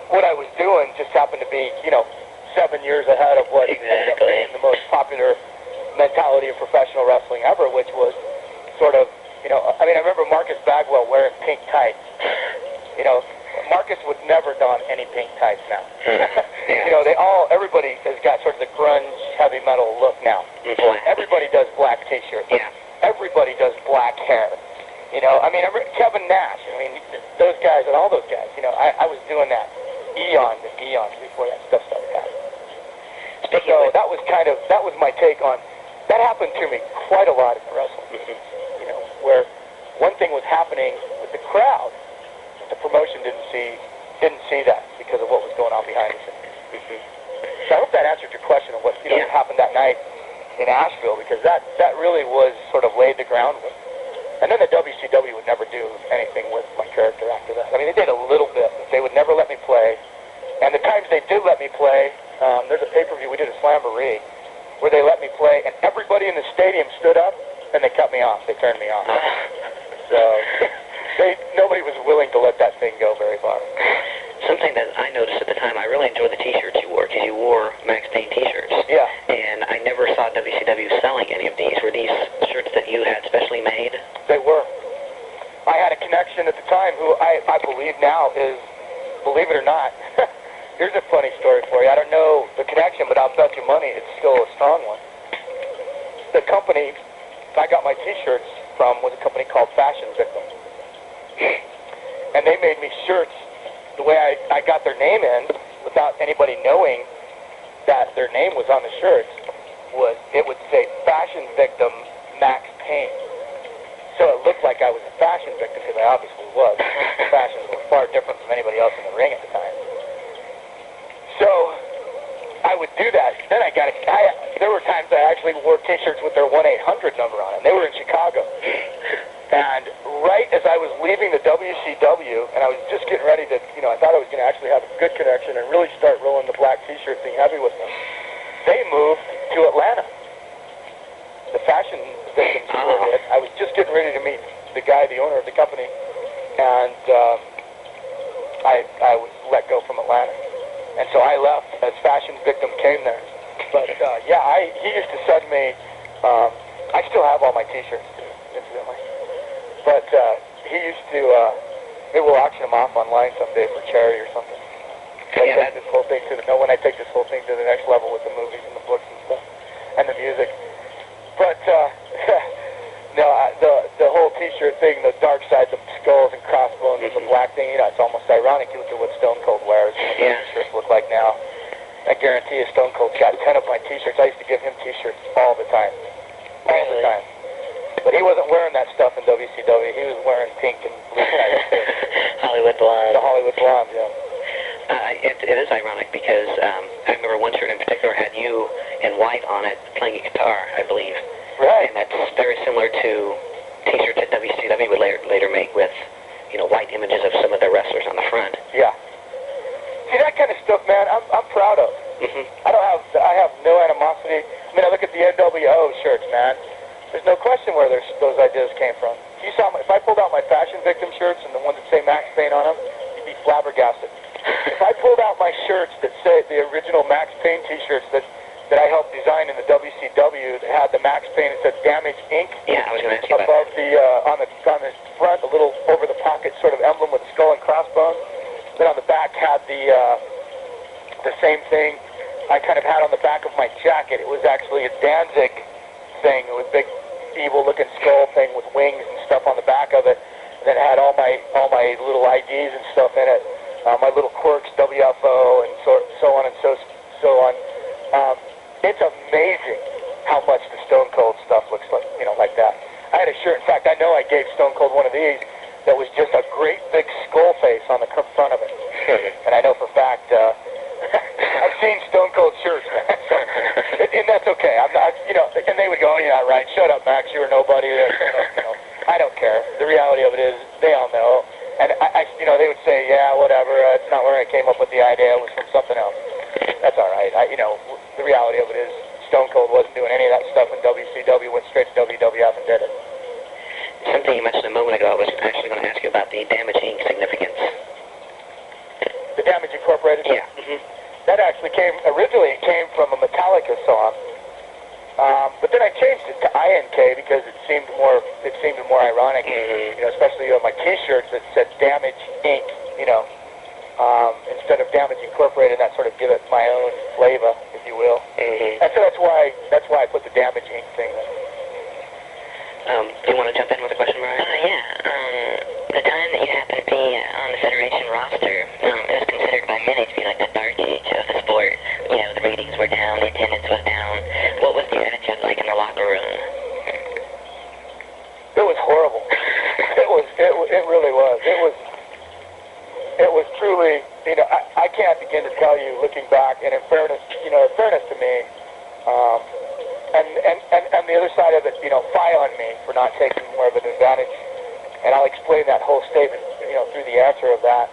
what I was doing just happened to be, 7 years ahead of what ended up being the most popular mentality of professional wrestling ever, which was sort of, I remember Marcus Bagwell wearing pink tights. Marcus would never don any pink tights now. Everybody has got sort of the grunge heavy metal look now. Everybody does black t-shirts. Yeah. Everybody does black hair. Kevin Nash, those guys and all those guys, I was doing that eons and eons before that stuff started happening. So that was my take on, that happened to me quite a lot in wrestling. Where one thing was happening with the crowd, the promotion didn't see that because of what was going on behind the scenes. So I hope that answered your question of what happened that night in Asheville, because that really was sort of laid the groundwork. And then the WCW would never do anything with my character after that. They did a little bit, but they would never let me play. And the times they did let me play, there's a pay-per-view we did at Slamboree where they let me play, and everybody in the stadium stood up, and they cut me off. They turned me off. So nobody was willing to let that thing go very far. Something that I noticed at the time, I really enjoyed the T-shirts you wore, because you wore Maxx Payne T-shirts. Yeah. And I never saw WCW selling any of these. Were these shirts that you had specially made? They were. I had a connection at the time who I believe now is, believe it or not, here's a funny story for you. I don't know the connection, but I'll bet you money it's still a strong one. The company I got my T-shirts from was a company called Fashion Victim. And they made me shirts. The way I got their name in, without anybody knowing that their name was on the shirts, was it would say Fashion Victim Max Payne. So it looked like I was a fashion victim, because I obviously was. Fashions were far different from anybody else in the ring at the time. So I would do that. Then there were times I actually wore T-shirts with their 1-800 number on it. They were in Chicago. And right as I was leaving the WCW, and I was just getting ready to, I thought I was going to actually have a good connection and really start rolling the black T-shirt thing heavy with them, they moved to Atlanta. The Fashion Victim store did. I was just getting ready to meet the guy, the owner of the company, and I was let go from Atlanta. And so I left as Fashion Victim came there. But, he used to send me, I still have all my T-shirts, too, incidentally. But he used to, maybe we'll auction them off online someday for charity or something. When I take this whole thing to the next level with the movies and the books and stuff, and the music. But, the whole T-shirt thing, the dark sides of skulls and crossbones and the black thing, it's almost ironic. You look at what Stone Cold wears, what T-shirts look like now. I guarantee you Stone Cold's got 10 of my T-shirts. I used to give him T-shirts all the time. All the time. But he wasn't wearing that stuff in WCW. He was wearing pink and blue tights. Hollywood Blonde. The Hollywood Blonde, yeah. It is ironic because I remember one shirt in particular had you in white on it playing a guitar, I believe. Right. And that's very similar to T-shirts that WCW would later make with, white images of some of their wrestlers on the front. Yeah. See, that kind of stuff, man, I'm proud of. Mm-hmm. I have no animosity. I look at the NWO shirts, man. There's no question where those ideas came from. If I pulled out my Fashion Victim shirts and the ones that say Max Payne on them, you'd be flabbergasted. If I pulled out my shirts that say the original Max Payne T-shirts that I helped design in the WCW that had the Max Payne, it said Damage Inc. Yeah, I was going to ask you about above on the front, a little over the pocket sort of emblem with a skull and crossbones. Then on the back had the same thing I kind of had on the back of my jacket. It was actually a Danzig thing. It was a big evil-looking skull thing with wings and stuff on the back of it. And then it had all my little IDs and stuff in it, my little quirks, WFO, and so on and so on. It's amazing how much the Stone Cold stuff looks like, like that. I had a shirt. In fact, I know I gave Stone Cold one of these that was just a great big skull face on the front of it. And I know for a fact, I've seen Stone Cold shirts, man. So, and that's okay. I'm not, and they would go, yeah, right, shut up, Max, you're nobody. I don't care. The reality of it is, they all know. And they would say, yeah, whatever, it's not where I came up with the idea, it was from something else. That's all right. The reality of it is, Stone Cold wasn't doing any of that stuff in WCW, went straight to WWF and did it. Something you mentioned a moment ago, I was actually going to ask you about the Damage Inc. significance. The Damage Incorporated? Yeah. Mm-hmm. that actually originally came from a Metallica song. But then I changed it to INK because it seemed more ironic, especially on my T-shirts that said Damage Inc. Instead of Damage Incorporated, that sort of give it my own flavor, if you will. And so that's why I put the Damage Inc. thing there. Do you want to jump in with a question, Brian? The time that you happened to be on the Federation roster, it was considered by many to be like the dark age of the sport. The ratings were down, the attendance was down. What was the attitude like in the locker room? It was horrible. It really was. It was truly, I can't begin to tell you, looking back, and in fairness to me, and the other side of it, fie on me for not taking more of an advantage. And I'll explain that whole statement, through the answer of that.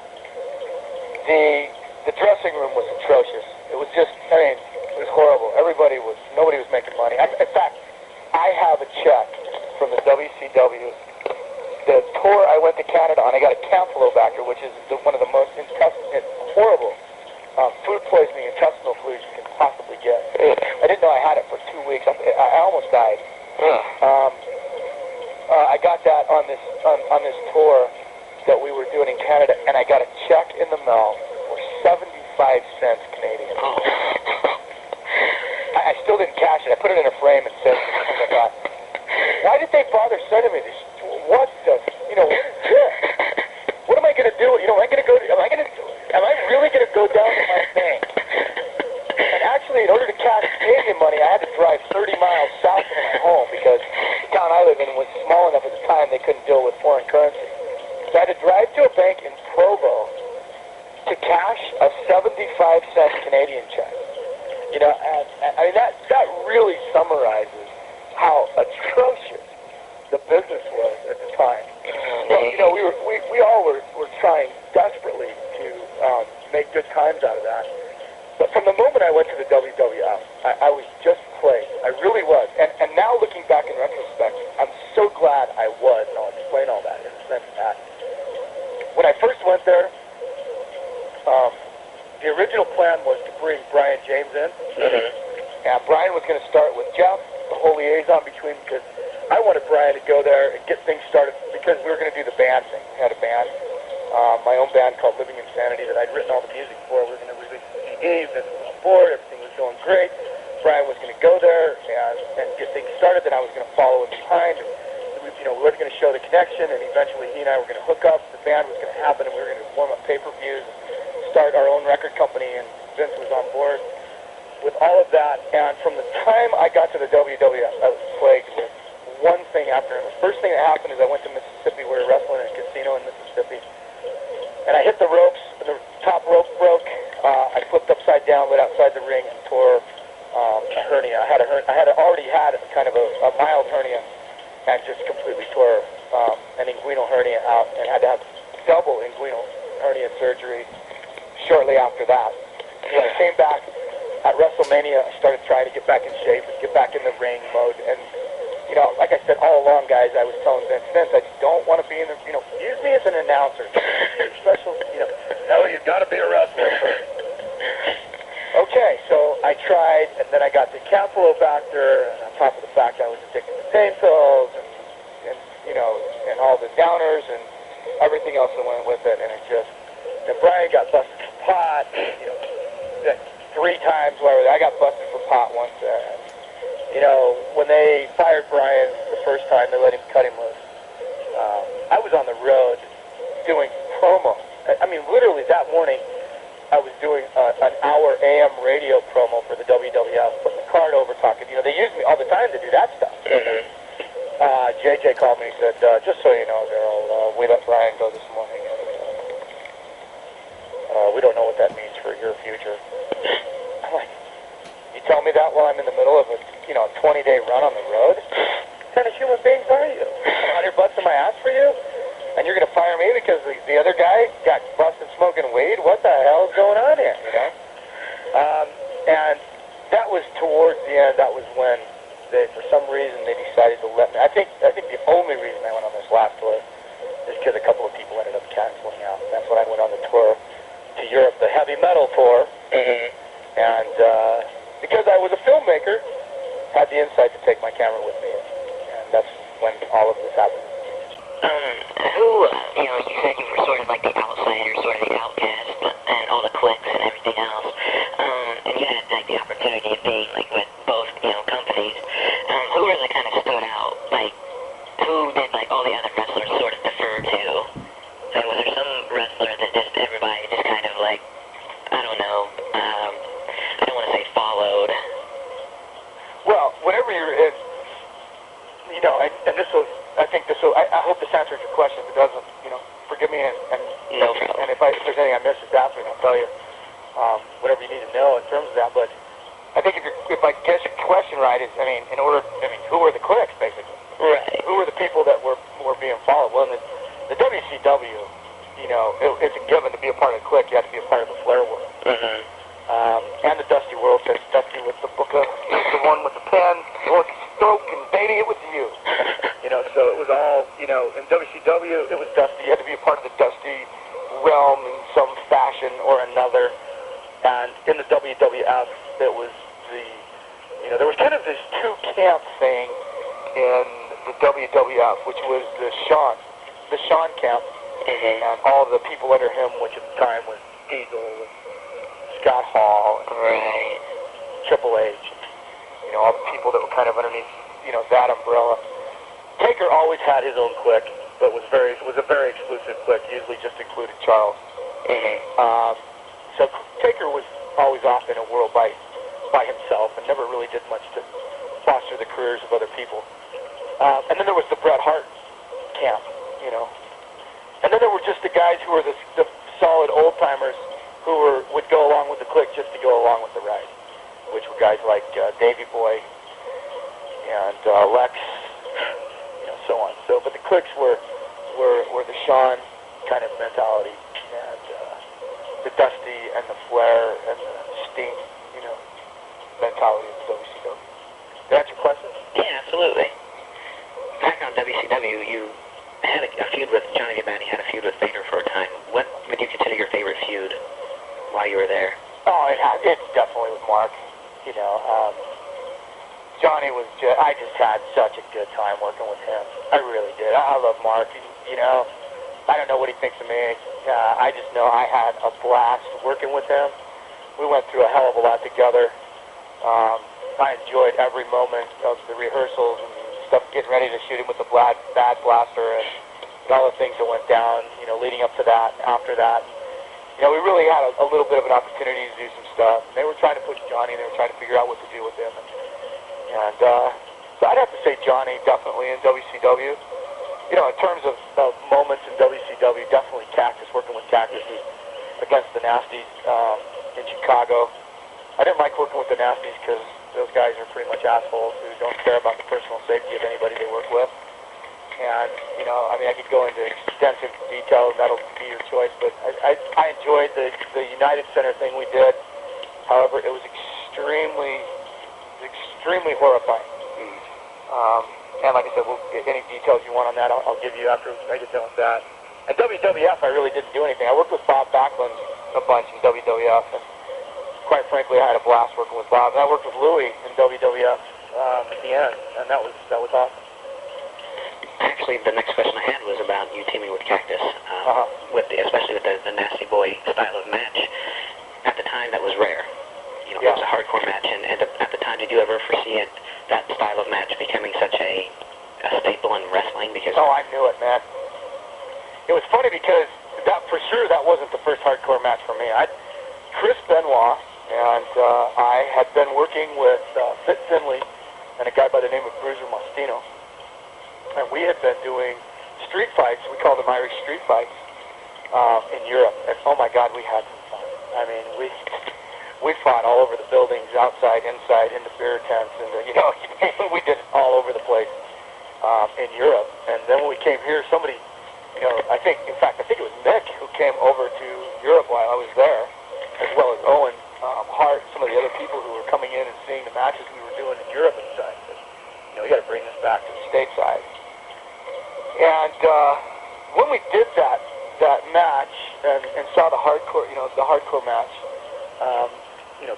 The dressing room was atrocious. It was just, it was horrible. Nobody was making money. In fact, I have a check from the WCW. The tour I went to Canada on, I got a Campylobacter, which is one of the most horrible food poisoning, intestinal fluid you can possibly get. I didn't know I had it for 2 weeks. I almost died. I got that on this tour that we were doing in Canada, and I got a check in the mail for 75 cents Canadian. I still didn't cash it. I put it in a frame and said, I thought, why did they bother sending me this? What is this? What am I going to do? Am I really going to go down to my bank? And actually, in order to cash Canadian money, I had to drive 30 miles south of my home because the town I live in was small enough at the time they couldn't deal with foreign currency. So I had to drive to a bank in Provo to cash a 75-cent Canadian check. And that really summarizes how atrocious the business was at the time. Well, we all were trying desperately to make good times out of that. But from the moment I went to the WWF, I was just plagued. I really was. And now looking back in retrospect, I'm so glad I was, and I'll explain all that in a sense that when I first went there, the original plan was to bring Brian James in. And Brian was going to start with Jeff, the whole liaison between, because I wanted Brian to go there and get things started because we were going to do the band thing. We had a band, my own band called Living Insanity that I'd written all the music for. We were going to release the CDs, and was on board, everything was going great. Brian was going to go there and get things started, then I was going to follow him behind. We were going to show the connection, and eventually he and I were going to hook up. The band was going to happen, and we were going to warm up pay-per-views, start our own record company, and Vince was on board with all of that. And from the time I got to the WWF, I was plagued with one thing after another. The first thing that happened is I went to Mississippi. We were wrestling in a casino in Mississippi, and I hit the ropes. The top rope broke. I flipped upside down, lit outside the ring, and tore a hernia. I had already had kind of a mild hernia, and just completely tore an inguinal hernia out, and had to have double inguinal hernia surgery shortly after that. When I came back at WrestleMania, I started trying to get back in shape and get back in the ring mode. And, like I said, all along, guys, I was telling Vince, I just don't want to be in the, use me as an announcer. Special, no, you've got to be a wrestler first. Okay, so I tried, and then I got the Campylobacter, and on top of the fact I was addicted to pain pills, and all the downers, and everything else that went with it, and it just, Brian got busted for pot, 3 times, whatever. I got busted for pot once. When they fired Brian the first time, they let him cut him loose. I was on the road doing promo. I mean, literally that morning, I was doing an hour AM radio promo for the WWF, putting the card over, talking. They use me all the time to do that stuff. JJ called me and said, just so you know, Daryl, we let Brian go this morning. We don't know what that means for your future. I'm like, you tell me that while I'm in the middle of a 20-day run on the road? What kind of human beings are you? I'm 100 bucks in my ass for you? And you're going to fire me because the other guy got busted smoking weed? What the hell is going on here, And that was towards the end. That was when, for some reason, they decided to let me. I think the only reason I went on this last tour is because a couple of people ended up canceling out. And that's when I went on the tour to Europe, the heavy metal tour. And because I was a filmmaker, had the insight to take my camera with me, and that's when all of this happened. You said you were sort of like the outsider, sort of the outcast, and all the cliques and everything else, and you had like the opportunity of being like with both, companies. Who really kind of stood out? Like, who did like all the other wrestlers sort of defer to? Like, was there some wrestler that just everybody just kind of like, I don't know, I don't want to say followed. Well, whenever you're in, and this will, I hope this answers your question. If it doesn't, forgive me, and No problem. and if there's anything I missed, just ask me, and I'll tell you whatever you need to know in terms of that. But I think if I guess your question right is, who were the cliques, basically? Right. Who were the people that were being followed? Well, in the WCW, it's a given to be a part of the clique. You have to be a part of the Flair world. Mm-hmm. And the Dusty world, because Dusty was the the one with the pen, with the stroke, and baby, it was you. So it was all, in WCW, it was Dusty. You had to be a part of the Dusty realm in some fashion or another. And in the WWF, it was there was kind of this two-camp thing in the WWF, which was the Shawn camp, Mm-hmm. and all the people under him, which at the time was Diesel, Scott Hall, Right. Triple H, all the people that were kind of underneath, that umbrella. Taker always had his own clique, but was a very exclusive clique, usually just included Charles. Mm-hmm. So Taker was always off in a world by himself and never really did much to foster the careers of other people. And then there was the Bret Hart camp, And then there were just the guys who were the solid old-timers who would go along with the clique just to go along with the ride, which were guys like Davey Boy and Lex, so on. But the cliques were the Shawn kind of mentality, and the Dusty and the Flair and the Sting, mentality of the WCW. Did that answer your question? Yeah, absolutely. Back on WCW, you had a feud with Johnny Giovanni, had a feud with Vader for a time. What would you consider your favorite feud while you were there? Oh, it's definitely with Mark. Johnny was I just had such a good time working with him. I really did. I love Mark. I don't know what he thinks of me. I just know I had a blast working with him. We went through a hell of a lot together. I enjoyed every moment of the rehearsals and stuff, getting ready to shoot him with the bad blaster and all the things that went down, leading up to that and after that. We really had a little bit of an opportunity to do some stuff. And they were trying to push Johnny, and they were trying to figure out what to do with him. And so I'd have to say Johnny definitely in WCW. In terms of moments in WCW, definitely Cactus, working with Cactus against the Nasties in Chicago. I didn't like working with the Nasties because those guys are pretty much assholes who don't care about the personal safety of anybody they work with. And, I could go into extensive detail, and that'll be your choice, but I enjoyed the United Center thing we did. However, it was extremely horrifying. And like I said, any details you want on that, I'll give you after I get done with that. At WWF, I really didn't do anything. I worked with Bob Backlund a bunch in WWF, and quite frankly, I had a blast working with Bob. And I worked with Louie in WWF at the end, and that was awesome. Actually, the next question I had was about you teaming with Cactus, especially with the Nasty Boy style of match. At the time, that was rare. It was a hardcore match, and at the time, did you ever foresee that style of match becoming such a staple in wrestling? Because I knew it, man. It was funny because that wasn't the first hardcore match for me. Chris Benoit and I had been working with Fit Finley and a guy by the name of Bruiser Brody, and we had been doing street fights. We called them Irish street fights in Europe. And oh my God, we had some fun. We fought all over the buildings, outside, inside, in the beer tents, and we did it all over the place in Europe. And then when we came here, somebody, I think it was Mick who came over to Europe while I was there, as well as Owen Hart, some of the other people who were coming in and seeing the matches we were doing in Europe at the time. We got to bring this back to the stateside. And when we did that match and saw the hardcore match,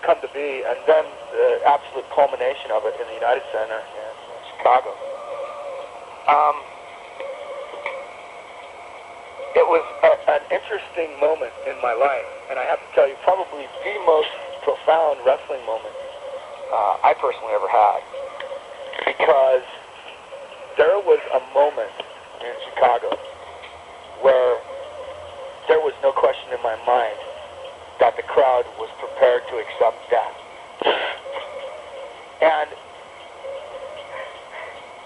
come to be, and then the absolute culmination of it in the United Center in Chicago. It was an interesting moment in my life, and I have to tell you, probably the most profound wrestling moment I personally ever had, because there was a moment in Chicago where there was no question in my mind that the crowd was prepared to accept death. And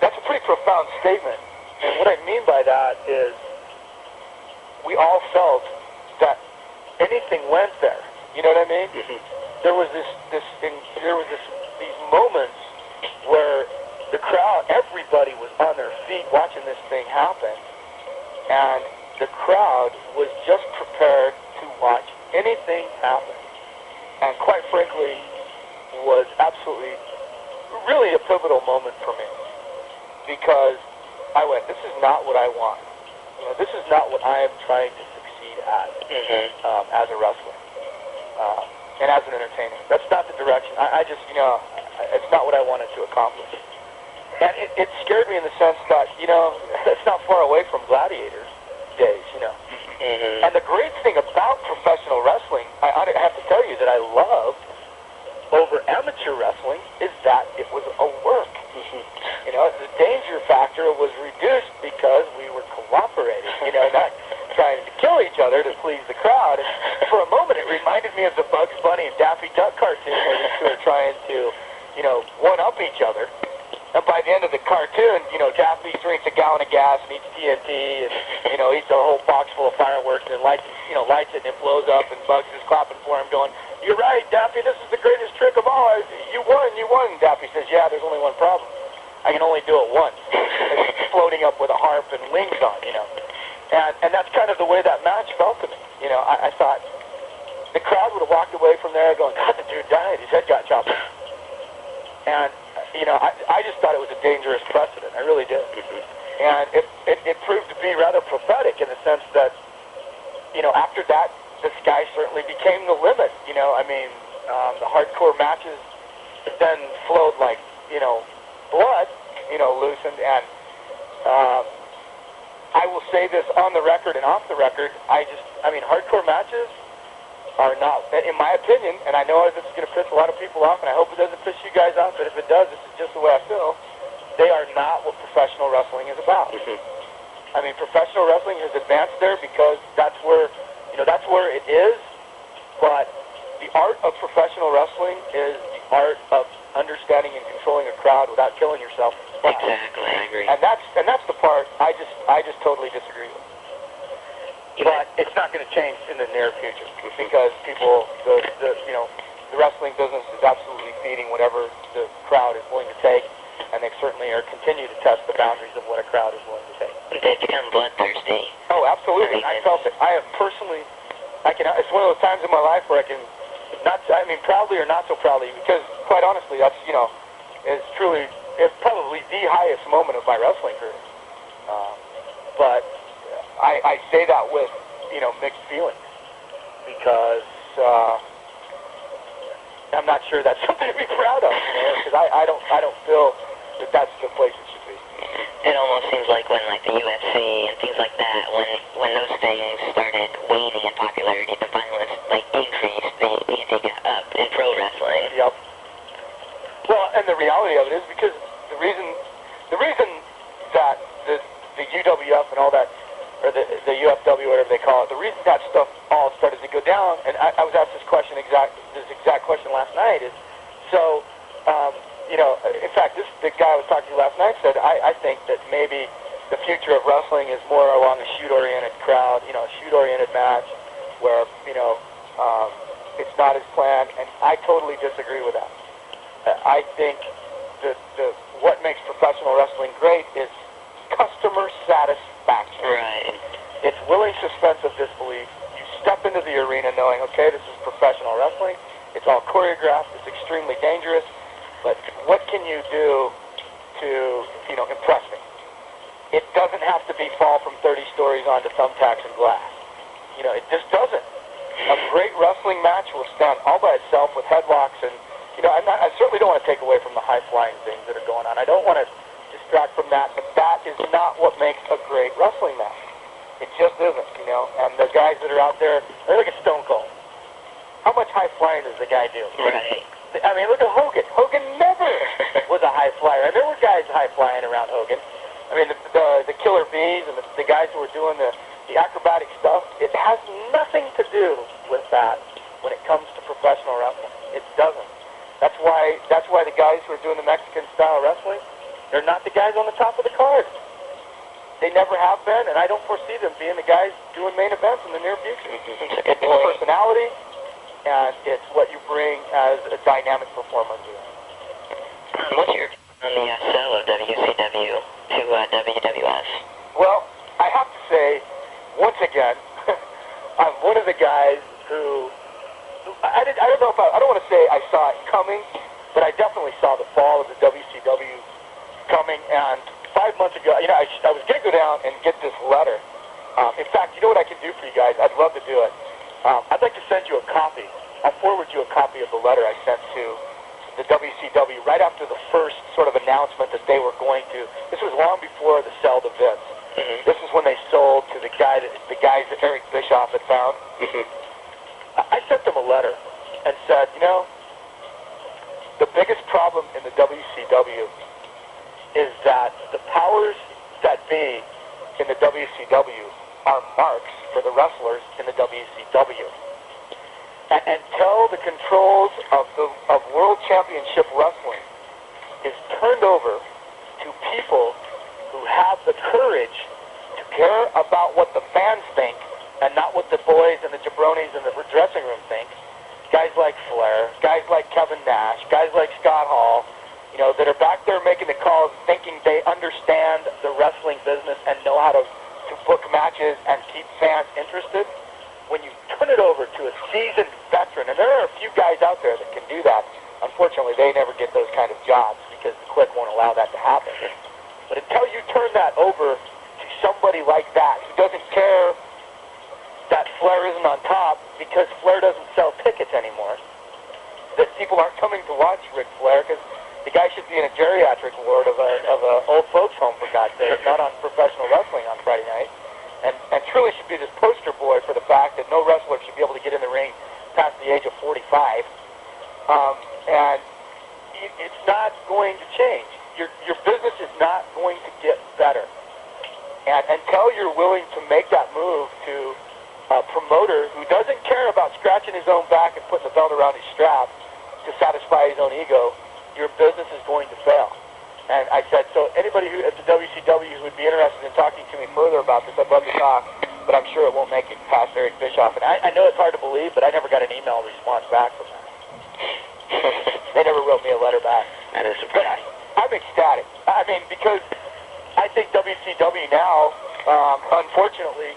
that's a pretty profound statement. And what I mean by that is we all felt that anything went there. You know what I mean? Mm-hmm. There was these moments where the crowd, everybody was on their feet watching this thing happen, and the crowd was just prepared to watch anything happen. And quite frankly, was absolutely, really a pivotal moment for me, because I went, this is not what I want. This is not what I am trying to succeed at as a wrestler and as an entertainer. That's not the direction. I just, it's not what I wanted to accomplish. And it scared me in the sense that, that's not far away from Gladiator days, And the great thing about professional wrestling, I have to tell you that I loved over amateur wrestling, is that it was a work. The danger factor was reduced because we were cooperating, not trying to kill each other to please the crowd. And for a moment, it reminded me of the Bugs Bunny and Daffy Duck cartoon where these two are trying to, one-up each other. And by the end of the cartoon, Daffy drinks a gallon of gas and eats TNT and, eats a whole box full of fireworks and lights it and it blows up, and Bugs is clapping for him going, "You're right, Daffy, this is the greatest trick of all. You won. And Daffy says, "Yeah, there's only one problem. I can only do it once." It's floating up with a harp and wings on, And that's kind of the way that match felt to me. I thought the crowd would have walked away from there going, "God, the dude died. His head got chopped." And, I just thought it was a dangerous precedent. I really did. And it proved to be rather prophetic in the sense that, after that, the sky certainly became the limit. The hardcore matches then flowed like, blood, loosened. And I will say this on the record and off the record, hardcore matches are not, in my opinion, and I know this is going to piss a lot of people off, and I hope it doesn't piss you guys off, but if it does, this is just the way I feel, they are not what professional wrestling is about. Professional wrestling has advanced there because that's where it is, but the art of professional wrestling is the art of understanding and controlling a crowd without killing yourself. Exactly, I agree. And that's the part I just totally disagree with. But it's not going to change in the near future because the wrestling business is absolutely feeding whatever the crowd is willing to take, and they certainly are continue to test the boundaries of what a crowd is willing to take. They've become bloodthirsty. Oh, absolutely. I felt it. I have personally. It's one of those times in my life where I can, proudly or not so proudly, because quite honestly, that's it's probably the highest moment of my wrestling career. But I say that with, mixed feelings, because I'm not sure that's something to be proud of, because I don't feel that that's the place it should be. It almost seems like when the UFC and things like that, when those things started waning in popularity, the violence increased, the ante got up in pro wrestling. Yep. Well, and the reality of it is because the reason that the UWF and all that, or the UFW, whatever they call it, the reason that stuff all started to go down, and I was asked this exact question last night, is so, in fact, the guy I was talking to last night said, I think that maybe the future of wrestling is more along a shoot-oriented crowd, a shoot-oriented match where, it's not as planned, and I totally disagree with that. I think what makes professional wrestling great is customer satisfaction. Right. It's willing suspense of disbelief. You step into the arena knowing, okay, this is professional wrestling. It's all choreographed. It's extremely dangerous. But what can you do to, impress me? It doesn't have to be fall from 30 stories onto thumbtacks and glass. It just doesn't. A great wrestling match will stand all by itself with headlocks, and I certainly don't want to take away from the high-flying things that are going on. I don't want to distract from that, but that is not what makes a great wrestling match. It just isn't, and the guys that are out there, they're like a Stone Cold. How much high-flying does the guy do? Right. I mean, look at Hogan. Hogan never was a high flyer, and there were guys high-flying around Hogan. I mean, the Killer Bees and the guys who were doing the acrobatic stuff, it has nothing to do with that when it comes to professional wrestling. It doesn't. That's why the guys who are doing the Mexican-style wrestling, they're not the guys on the top of the card. They never have been, and I don't foresee them being the guys doing main events in the near future. It's personality, and it's what you bring as a dynamic performer to it. What's your on the sell of WCW to WWF? Well, I have to say, once again, I'm one of the guys who I don't know if I don't want to say I saw it coming, but I definitely saw the fall of the WCW coming. And 5 months ago, I was going to go down and get this letter. In fact, you know what I can do for you guys? I'd love to do it. I'd like to send you a copy. I'll forward you a copy of the letter I sent to the WCW right after the first sort of announcement that they were going to. This was long before the sell to Vince. Mm-hmm. This is when they sold to the guys that Eric Bischoff had found. Mm-hmm. I sent them a letter and said, the biggest problem in the WCW is that the powers that be in the WCW are marks for the wrestlers in the WCW. And until the controls of World Championship Wrestling is turned over to people who have the courage to care about what the fans think and not what the boys and the jabronis in the dressing room think, guys like Flair, guys like Kevin Nash, guys like Scott Hall, that are back there making the calls thinking they understand the wrestling business and know how to book matches and keep fans interested. When you turn it over to a seasoned veteran, and there are a few guys out there that can do that, unfortunately they never get those kind of jobs because the clique won't allow that to happen. But until you turn that over to somebody like that who doesn't care that Flair isn't on top because Flair doesn't sell tickets anymore, that people aren't coming to watch Ric Flair because the guy should be in a geriatric ward of a old folks home, for God's sake, not on professional wrestling on Friday night, and truly should be this poster boy for the fact that no wrestler should be able to get in the ring past the age of 45, and it's not going to change. Your business is not going to get better, and until you're willing to make that move to a promoter who doesn't care about scratching his own back and putting the belt around his strap to satisfy his own ego, your business is going to fail. And I said, so anybody who at the WCW who would be interested in talking to me further about this, I'd love to talk, but I'm sure it won't make it past Eric Bischoff. And I know it's hard to believe, but I never got an email response back from that. They never wrote me a letter back. That is surprising. I'm ecstatic. I mean, because I think WCW now, unfortunately,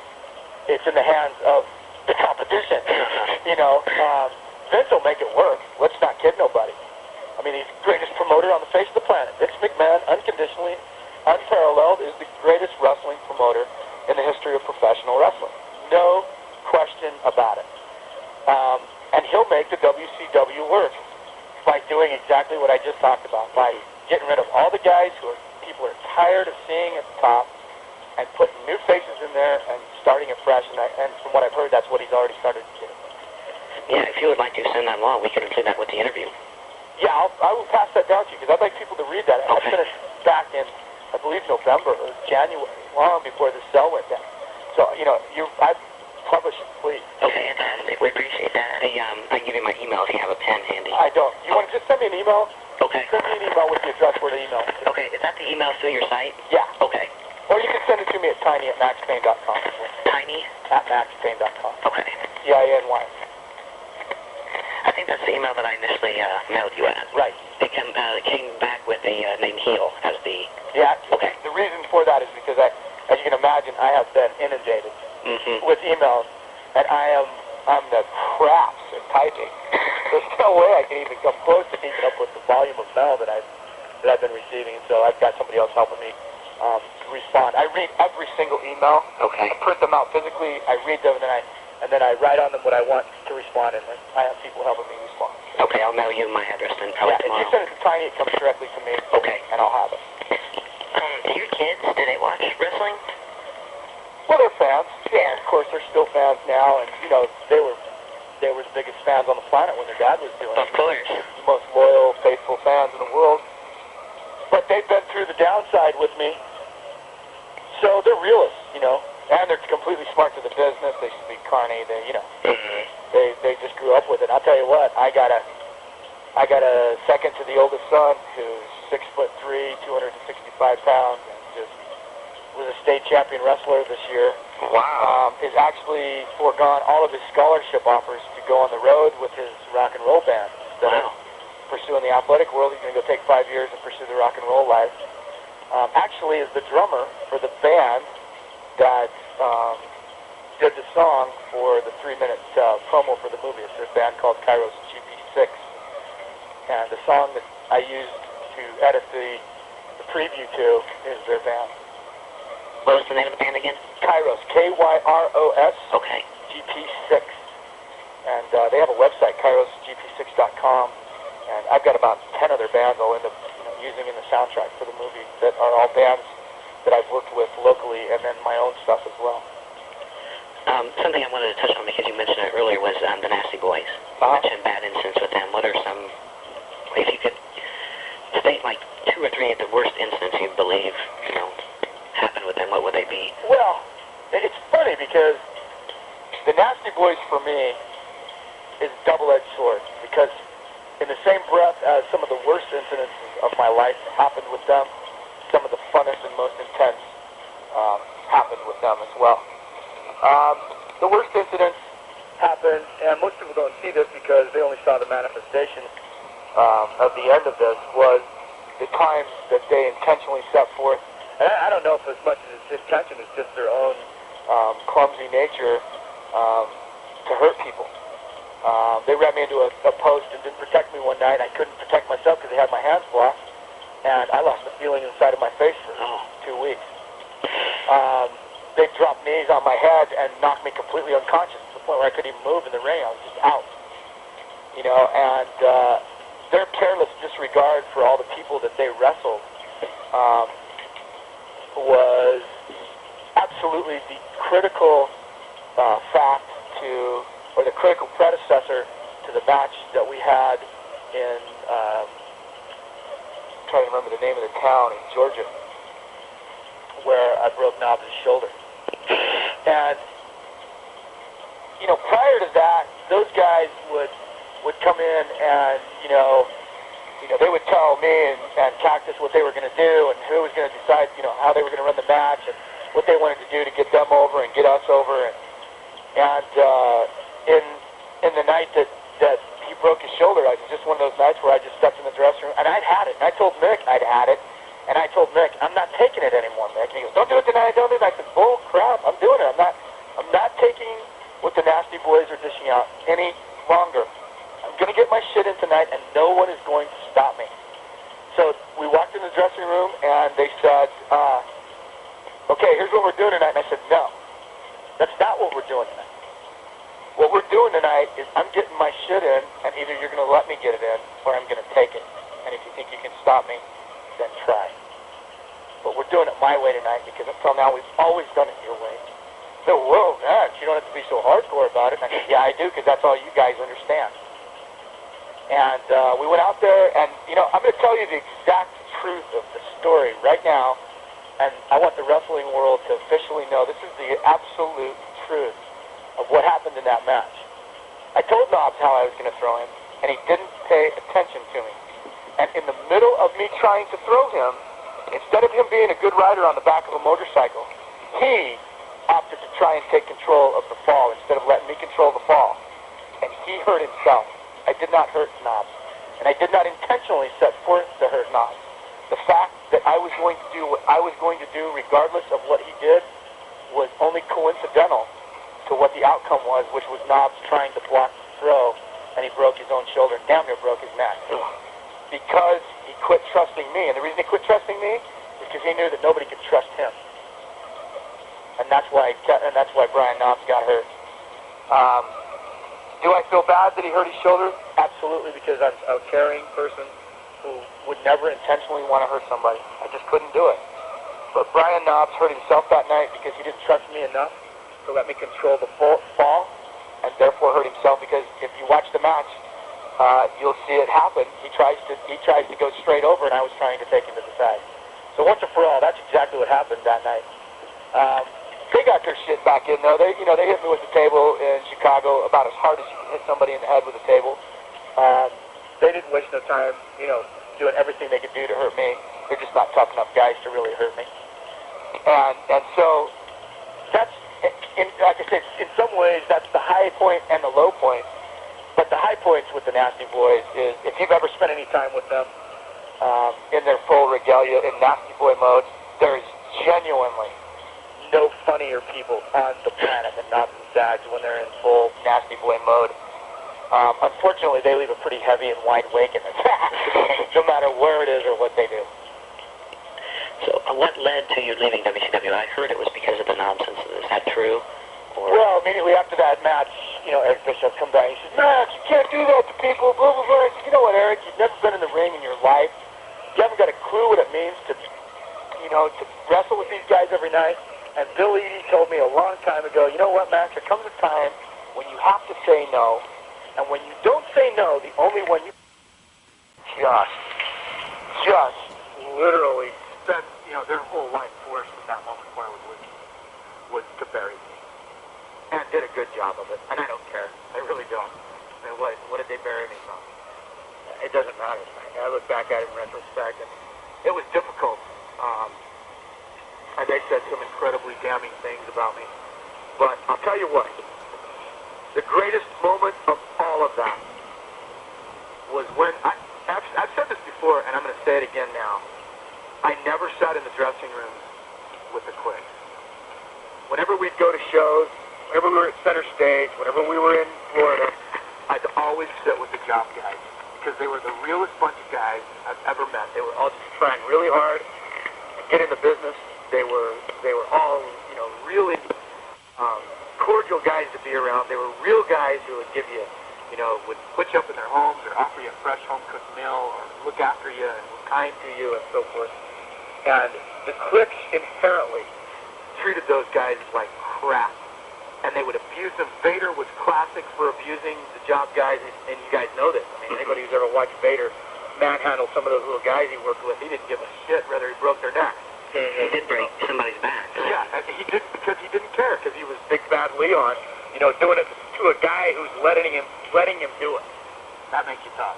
it's in the hands of the competition. Vince will make it work. Let's not kid nobody. I mean, he's the greatest promoter on the face of the planet. Vince McMahon, unconditionally, unparalleled, is the greatest wrestling promoter in the history of professional wrestling. No question about it. And he'll make the WCW work by doing exactly what I just talked about, by getting rid of all the guys who people are tired of seeing at the top and putting new faces in there and starting it fresh. And from what I've heard, that's what he's already started to do. Yeah, if you would like to send that along, we can include that with the interview. Yeah, I will pass that down to you because I'd like people to read that. I finished back in, I believe, November or January, long before the sell went down. So, I've published it, please. Okay, fantastic. We appreciate that. I can give you my email if you have a pen handy. I don't. You want to just send me an email? Okay. Send me an email with the address where to email me. Okay, is that the email through your site? Yeah. Okay. Or you can send it to me at tiny@maxpayne.com. Tiny@maxpayne.com. Okay. T-I-N-Y. I think that's the email that I initially mailed you at. Right. It came back with the name Heel as the... Yeah. Okay. The reason for that is because, as you can imagine, I have been inundated with emails, and I'm the craps at typing. There's no way I can even come close to keeping up with the volume of mail that I've been receiving, and so I've got somebody else helping me respond. I read every single email. Okay. I print them out physically. I read them, and then I and then I write on them what I want to respond, and then I have people helping me respond. Okay, I'll mail you my address then probably tomorrow. If you send it to Tiny, it comes directly to me. Okay. And I'll have it. Do your kids, do they watch wrestling? Well, they're fans. Yeah, of course, they're still fans now, and, you know, they were the biggest fans on the planet when their dad was doing it. Of course. The most loyal, faithful fans in the world. But they've been through the downside with me, so they're realists, you know, and they're completely smart to the business. They speak carny. They, you know, they just grew up with it. I'll tell you what, I got a second to the oldest son who's 6'3", 265 pounds, and just was a state champion wrestler this year. Wow. Is actually foregone all of his scholarship offers to go on the road with his rock and roll band. Wow. Pursuing the athletic world, he's going to go take 5 years and pursue the rock and roll life. Actually is the drummer for the band that did the song for the 3-minute promo for the movie. It's a band called Kairos GP6. And the song that I used to edit the preview to is their band. What was the name of the band again? Kairos, K-Y-R-O-S, Okay. GP6. And they have a website, kairosgp6.com. And I've got about 10 other bands I'll end up using in the soundtrack for the movie that are all bands that I've worked with locally, and then my own stuff as well. Something I wanted to touch on because you mentioned it earlier was the Nasty Boys. You mentioned bad incidents with them. What are some, if you could state like 2 or 3 of the worst incidents you believe, you know, happened with them, what would they be? Well, it's funny because the Nasty Boys for me is a double-edged sword, because in the same breath as some of the worst incidents of my life happened with them, some of the funnest and most intense happened with them as well. The worst incidents happened, and most people don't see this because they only saw the manifestation of the end of this, was the times that they intentionally set forth. And I don't know if as much as it's intention, it's just their own clumsy nature to hurt people. They ran me into a post and didn't protect me one night. I couldn't protect myself because they had my hands blocked, and I lost the feeling inside of my face for 2 weeks. They dropped knees on my head and knocked me completely unconscious to the point where I couldn't even move in the ring. I was just out. You know, and their careless disregard for all the people that they wrestled was absolutely the critical fact to, or the critical predecessor to the match that we had in, I'm trying to remember the name of the town in Georgia, where I broke Knobs' shoulder. And, you know, prior to that, those guys would come in and, you know, they would tell me and Cactus what they were going to do and who was going to decide, you know, how they were going to run the match and what they wanted to do to get them over and get us over. And in the night that he broke his shoulder, it was just one of those nights where I just stepped in the dressing room, and I'd had it. And I told Mick I'd had it, and I told Mick, I'm not taking it anymore, Mick. And he goes, don't do it tonight, don't do it. And I said, bull crap, I'm doing it. I'm not taking what the Nasty Boys are dishing out any longer. I'm going to get my shit in tonight, and no one is going to stop me. So we walked in the dressing room, and they said, okay, here's what we're doing tonight. And I said, no, that's not what we're doing tonight. What we're doing tonight is I'm getting my shit in, and either you're going to let me get it in, or I'm going to take it. And if you think you can stop me, then try. But we're doing it my way tonight, because until now we've always done it your way. So, whoa, Max, you don't have to be so hardcore about it. And I said, yeah, I do, because that's all you guys understand. And we went out there, and, you know, I'm going to tell you the exact truth of the story right now, and I want the wrestling world to officially know this is the absolute truth of what happened in that match. I told Knobs how I was going to throw him, and he didn't pay attention to me. And in the middle of me trying to throw him, instead of him being a good rider on the back of a motorcycle, he opted to try and take control of the fall instead of letting me control the fall. And he hurt himself. I did not hurt Knobs. And I did not intentionally set forth to hurt Knobs. The fact that I was going to do what I was going to do regardless of what he did was only coincidental to what the outcome was, which was Knobs trying to block the throw, and he broke his own shoulder and damn near broke his neck. Because he quit trusting me. And the reason he quit trusting me is because he knew that nobody could trust him. And that's why Brian Knobs got hurt. Do I feel bad that he hurt his shoulder? Absolutely, because I'm a caring person who would never intentionally want to hurt somebody. I just couldn't do it. But Brian Knobbs hurt himself that night because he didn't trust me enough to let me control the fall, and therefore hurt himself, because if you watch the match, you'll see it happen. He tries to go straight over, and I was trying to take him to the side. So once and for all, that's exactly what happened that night. They got their shit back in, though. They hit me with the table in Chicago about as hard as you can hit somebody in the head with a table. They didn't waste no time, doing everything they could do to hurt me. They're just not tough enough guys to really hurt me. And so that's, like I said, in some ways, that's the high point and the low point. But the high points with the Nasty Boys is, if you've ever spent any time with them in their full regalia in Nasty Boy mode, there's genuinely no funnier people on the planet than Knobbs and Zags when they're in full Nasty Boy mode. Unfortunately, they leave a pretty heavy and wide wake in the back, no matter where it is or what they do. So what led to you leaving WCW? I heard it was because of the nonsense. Is that true? Or? Well, immediately after that match, Eric Bischoff come back. He says, Max, you can't do that to people, blah, blah, blah. I said, you know what, Eric? You've never been in the ring in your life. You haven't got a clue what it means to, to wrestle with these guys every night. And Bill Eadie told me a long time ago, you know what, Max? There comes a time when you have to say no. And when you don't say no, the only one you just literally spent, their whole life force from that moment where I was with you was to bury me. And did a good job of it. And I don't care. I really don't. I mean, what did they bury me from? It doesn't matter. I look back at it in retrospect, and it was difficult. And they said some incredibly damning things about me. But I'll tell you what. The greatest moment of all of that was when I've said this before, and I'm going to say it again now. I never sat in the dressing room with the cliques. Whenever we'd go to shows, whenever we were at center stage, whenever we were in Florida, I'd always sit with the job guys, because they were the realest bunch of guys I've ever met. They were all just trying really hard to get in the business. They were all, really cordial guys to be around. They were real guys who would give you, would put you up in their homes or offer you a fresh home-cooked meal or look after you and were kind to you and so forth. And the cliques inherently treated those guys like crap, and they would abuse them. Vader was classic for abusing the job guys, and you guys know this. I mean, anybody who's ever watched Vader manhandle some of those little guys he worked with, he didn't give a shit whether he broke their neck. He did break somebody's back. Yeah, he did, because he didn't care, because he was Big Bad Leon, doing it to a guy who's letting him do it. That makes you tough.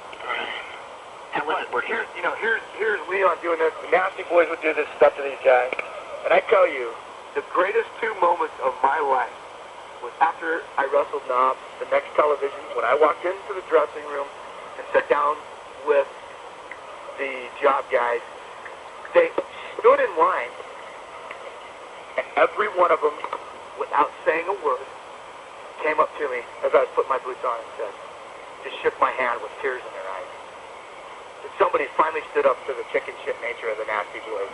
How was it working? Here's Leon doing this. The Nasty Boys would do this stuff to these guys. And I tell you, the greatest 2 moments of my life was after I wrestled Knobbs, the next television, when I walked into the dressing room and sat down with the job guys. They stood in line, and every one of them, without saying a word, came up to me as I was putting my boots on and said, just shook my hand with tears in their eyes. Somebody finally stood up to the chicken shit nature of the Nasty Boys,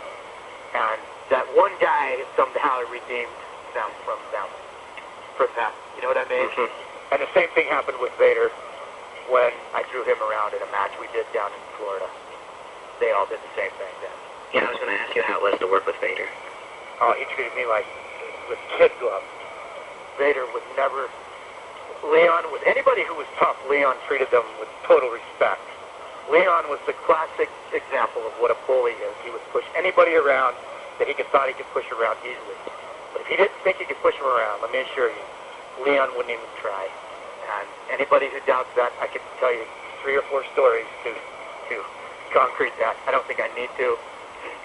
and that one guy somehow redeemed them from them. You know what I mean? Mm-hmm. And the same thing happened with Vader when I drew him around in a match we did down in Florida. They all did the same thing then. Yeah, I was going to ask you how it was to work with Vader. Oh, he treated me like with kid gloves. Vader would never... Leon, with anybody who was tough, Leon treated them with total respect. Leon was the classic example of what a bully is. He would push anybody around that he thought he could push around easily. But if he didn't think he could push him around, let me assure you, Leon wouldn't even try. And anybody who doubts that, I can tell you 3 or 4 stories to concrete that. I don't think I need to,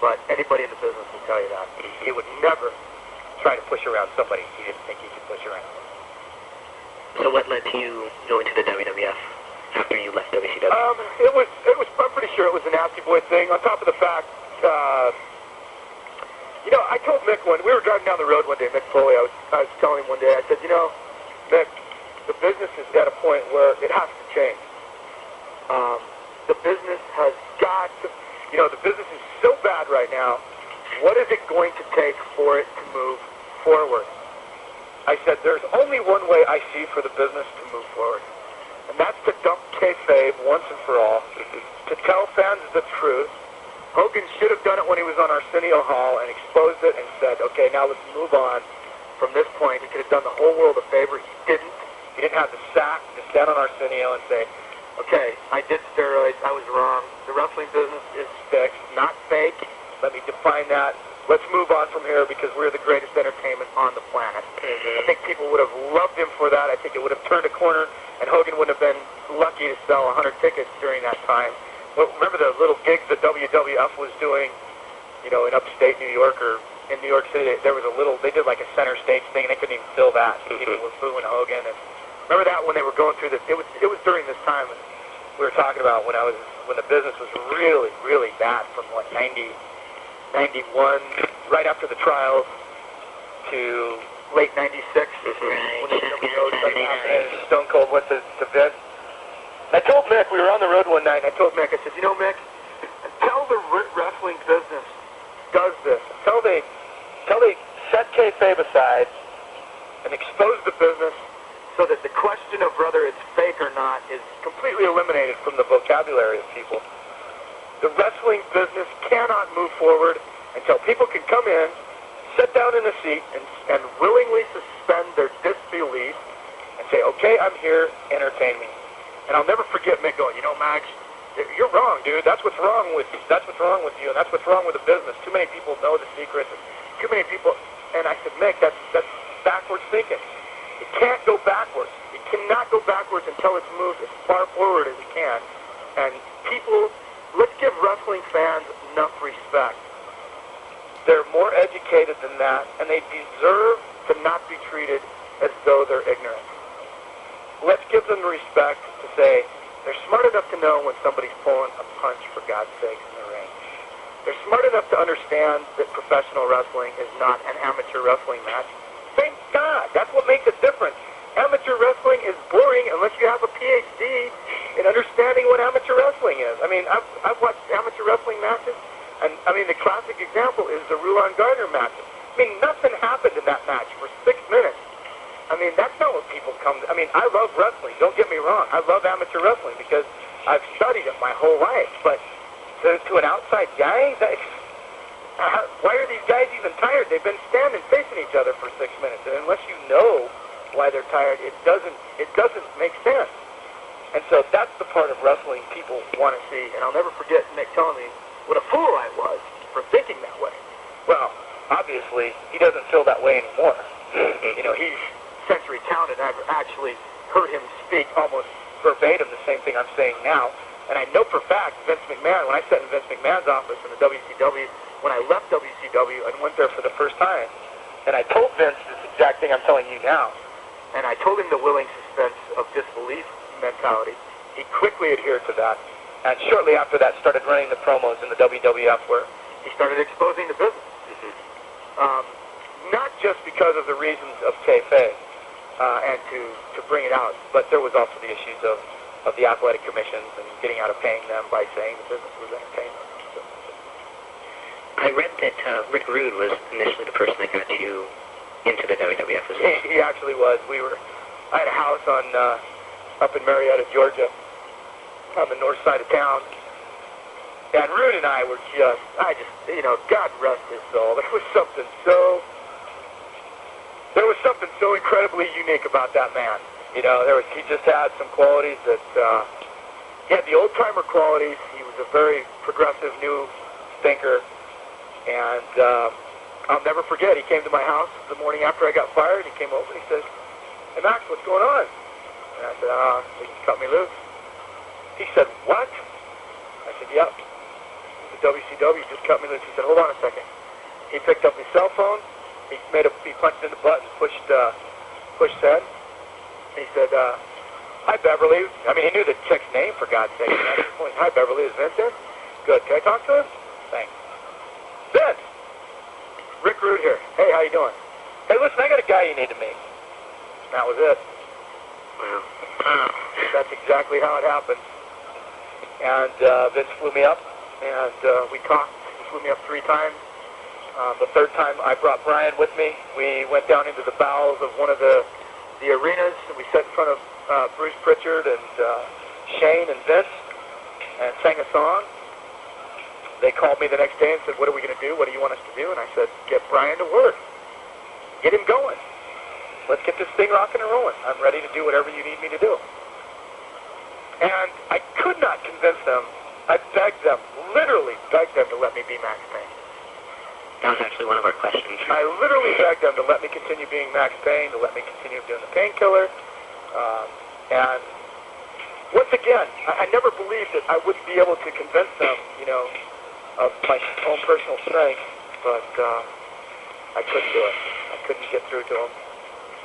but anybody in the business will tell you that. He would never try to push around somebody he didn't think he could push around. So what led to you going to the WWF after you left WCW? It was. I'm pretty sure it was a Nasty Boy thing. On top of the fact, I told Mick when we were driving down the road one day, Mick Foley, I was telling him one day, I said, Mick, the business is at a point where it has to change. The business has got to, the business is so bad right now. What is it going to take for it to move forward? I said, there's only one way I see for the business to move forward, and that's to dump kayfabe once and for all, to tell fans the truth. Hogan should have done it when he was on Arsenio Hall and exposed it and said, okay, now let's move on from this point. He could have done the whole world a favor. He didn't. He didn't have the sack to stand on Arsenio and say, okay, I did steroids. I was wrong. The wrestling business is fixed, not fake. Let me define that. Let's move on from here because we're the greatest entertainment on the planet. I think people would have loved him for that. I think it would have turned a corner, and Hogan would have been lucky to sell 100 tickets during that time. Well, remember the little gigs that WWF was doing, you know, in upstate New York or in New York City? There was a little, they did like a center stage thing, and they couldn't even fill that. People were booing Hogan. And remember that when they were going through this? It was during this time we were talking about when the business was really, really bad from what, 90, 91, right after the trials, to late 96, when the WWF started happening, and Stone Cold went to Vince. I told Mick, we were on the road one night, and I told Mick, I said, you know, Mick, until the wrestling business does this, until they set kayfabe aside and expose the business so that the question of whether it's fake or not is completely eliminated from the vocabulary of people, the wrestling business cannot move forward until people can come in, sit down in a seat, and willingly suspend their disbelief and say, okay, I'm here, entertain me. And I'll never forget Mick going, you know, Max, you're wrong, dude. That's what's wrong with you. That's what's wrong with you, and that's what's wrong with the business. Too many people know the secrets. Too many people. And I said, Mick, that's backwards thinking. It can't go backwards. It cannot go backwards until it's moved as far forward as it can. And people, let's give wrestling fans enough respect. They're more educated than that, and they deserve to not be treated as though they're ignorant. Let's give them the respect to say they're smart enough to know when somebody's pulling a punch, for God's sakes, in the ring. They're smart enough to understand that professional wrestling is not an amateur wrestling match. Thank God. That's what makes it different. Amateur wrestling is boring unless you have a PhD in understanding what amateur wrestling is. I mean, I've watched amateur wrestling matches, and I mean, the classic example is the Rulon Gardner match. I mean, nothing happened in that match for 6 minutes. I mean, that's not what people come to. I mean, I love wrestling. Don't get me wrong. I love amateur wrestling because I've studied it my whole life. But to an outside guy, why are these guys even tired? They've been standing facing each other for 6 minutes. And unless you know why they're tired, it doesn't make sense. And so that's the part of wrestling people want to see. And I'll never forget Nick telling me what a fool I was for thinking that way. Well, obviously, he doesn't feel that way anymore. You know, he's century talented. I've actually heard him speak almost verbatim the same thing I'm saying now. And I know for a fact Vince McMahon, when I sat in Vince McMahon's office in the WCW, when I left WCW and went there for the first time, and I told Vince this exact thing I'm telling you now, and I told him the willing suspense of disbelief mentality, he quickly adhered to that. And shortly after that started running the promos in the WWF where he started exposing the business. Not just because of the reasons of kayfabe, and to bring it out, but there was also the issues of the athletic commissions and getting out of paying them by saying the business was entertainment. So. I read that Rick Rude was initially the person that got you into the WWF as well. He actually was. I had a house up in Marietta, Georgia, on the north side of town, and Rude and I were you know, God rest his soul. There was something so incredibly unique about that man. You know, he just had some qualities that, he had the old-timer qualities. He was a very progressive, new thinker. And I'll never forget, he came to my house the morning after I got fired. He came over and he says, hey, Max, what's going on? And I said, they just cut me loose. He said, what? I said, yep. The WCW just cut me loose. He said, hold on a second. He picked up his cell phone. He punched in the button, pushed send. He said, hi, Beverly. I mean, he knew the chick's name, for God's sake. At this point, hi, Beverly. Is Vince in? Good. Can I talk to him? Thanks. Vince! Rick Rude here. Hey, how you doing? Hey, listen, I got a guy you need to meet. That was it. That's exactly how it happened. And Vince flew me up, and we talked. He flew me up 3 times. The third time I brought Brian with me. We went down into the bowels of one of the arenas, and we sat in front of Bruce Pritchard and Shane and Vince and sang a song. They called me the next day and said, what are we going to do? What do you want us to do? And I said, get Brian to work. Get him going. Let's get this thing rocking and rolling. I'm ready to do whatever you need me to do. And I could not convince them. I begged them, literally begged them to let me be Maxx Payne. That was actually one of our questions. I literally begged them to let me continue being Maxx Payne, to let me continue doing the Painkiller. And once again, I never believed that I would be able to convince them, you know, of my own personal strength, but I couldn't do it. I couldn't get through to them.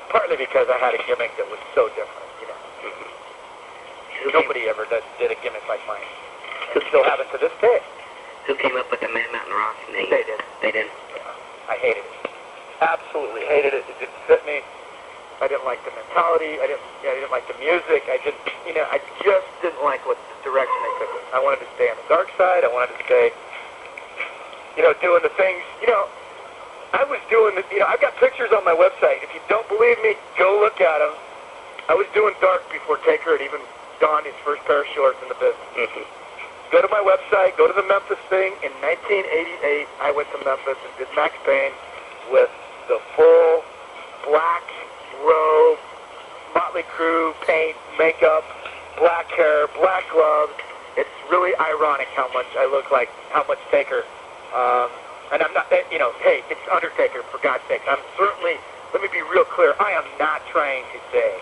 Partly because I had a gimmick that was so different, you know. Nobody ever did a gimmick like mine. Who still have it to this day. Who came up with the Man Mountain Rock name? They did. They did? Yeah. I hated it. Absolutely hated it. It didn't fit me. I didn't like the mentality. I didn't like the music. I just didn't like what the direction they took it. I wanted to stay on the dark side. I wanted to stay, you know, doing the things, you know, I was doing the, you know, I've got pictures on my website. If you don't believe me, go look at them. I was doing dark before Taker had even donned his first pair of shorts in the business. Go to my website, go to the Memphis thing. In 1988, I went to Memphis and did Max Payne with the full black robe, Motley Crue, paint, makeup, black hair, black gloves. It's really ironic how much I look like, how much Taker. And I'm not, you know, hey, it's Undertaker, for God's sake. I'm certainly, let me be real clear, I am not trying to say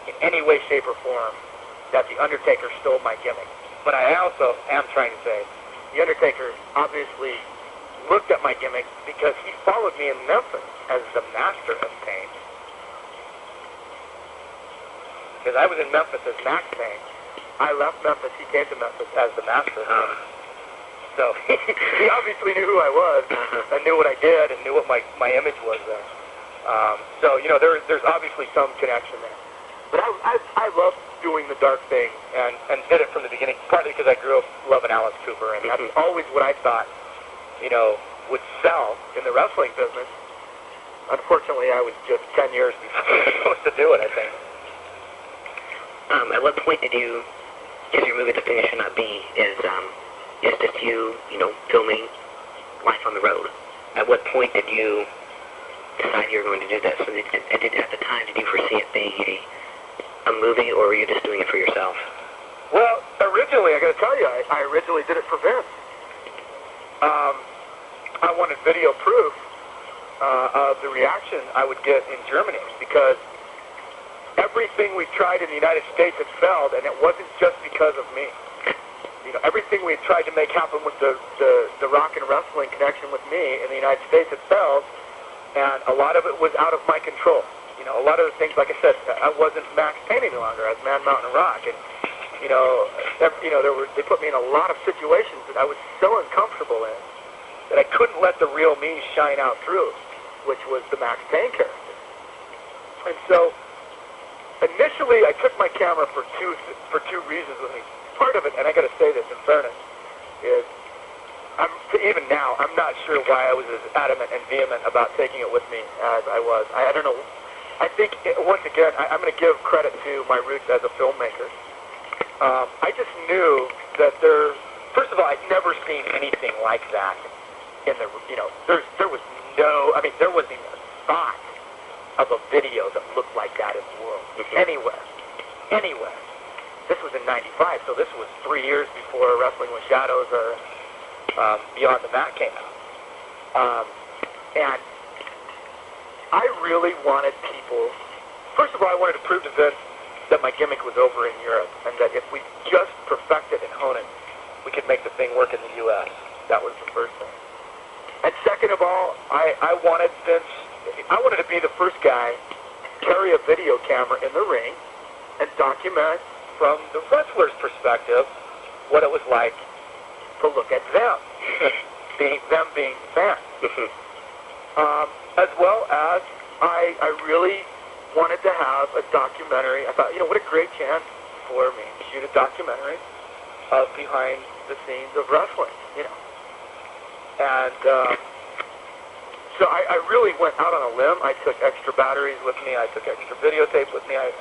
in any way, shape, or form that The Undertaker stole my gimmick. But I also am trying to say The Undertaker obviously looked at my gimmick because he followed me in Memphis as the master of pain. Because I was in Memphis as Maxx Payne. I left Memphis, he came to Memphis as the master of pain. So he obviously knew who I was and knew what I did and knew what my image was there. So, you know, there's obviously some connection there. But I love doing the dark thing and did it from the beginning, partly because I grew up loving Alice Cooper, and that's always what I thought, you know, would sell in the wrestling business. Unfortunately, I was just 10 years before I was supposed to do it, I think. At what point did you, is your movie The Finish Should Not Be, is just you know, filming life on the road? At what point did you decide you were going to do this? And at the time, did you foresee it being a movie, or were you just doing it for yourself? Well, originally, I got to tell you, I originally did it for Vince. I wanted video proof of the reaction I would get in Germany, because everything we tried in the United States had failed, and it wasn't just because of me. You know, everything we had tried to make happen with the rock and wrestling connection with me in the United States had failed, and a lot of it was out of my control. You know, a lot of the things, like I said, I wasn't Maxx Payne any longer. I was Man Mountain Rock, and they put me in a lot of situations that I was so uncomfortable in that I couldn't let the real me shine out through, which was the Maxx Payne character. And so, initially, I took my camera for two reasons with me. Part of it, and I got to say this in fairness, is even now, I'm not sure why I was as adamant and vehement about taking it with me as I was. I don't know. I think, once again, I'm going to give credit to my roots as a filmmaker. I just knew that first of all, I'd never seen anything like that in the, you know, there was no, I mean, there wasn't even a thought of a video that looked like that in the world. Anywhere. This was in 95, so this was 3 years before Wrestling with Shadows or Beyond the Mat came out. And I really wanted people, first of all, I wanted to prove to Vince that my gimmick was over in Europe, and that if we just perfect it and hone it, we could make the thing work in the U.S. That was the first thing. And second of all, I wanted Vince, I wanted to be the first guy to carry a video camera in the ring and document from the wrestler's perspective what it was like to look at them, being fans. As well as I really wanted to have a documentary. I thought, you know, what a great chance for me to shoot a documentary of behind the scenes of wrestling, you know. And So I really went out on a limb. I took extra batteries with me. I took extra videotape with me. I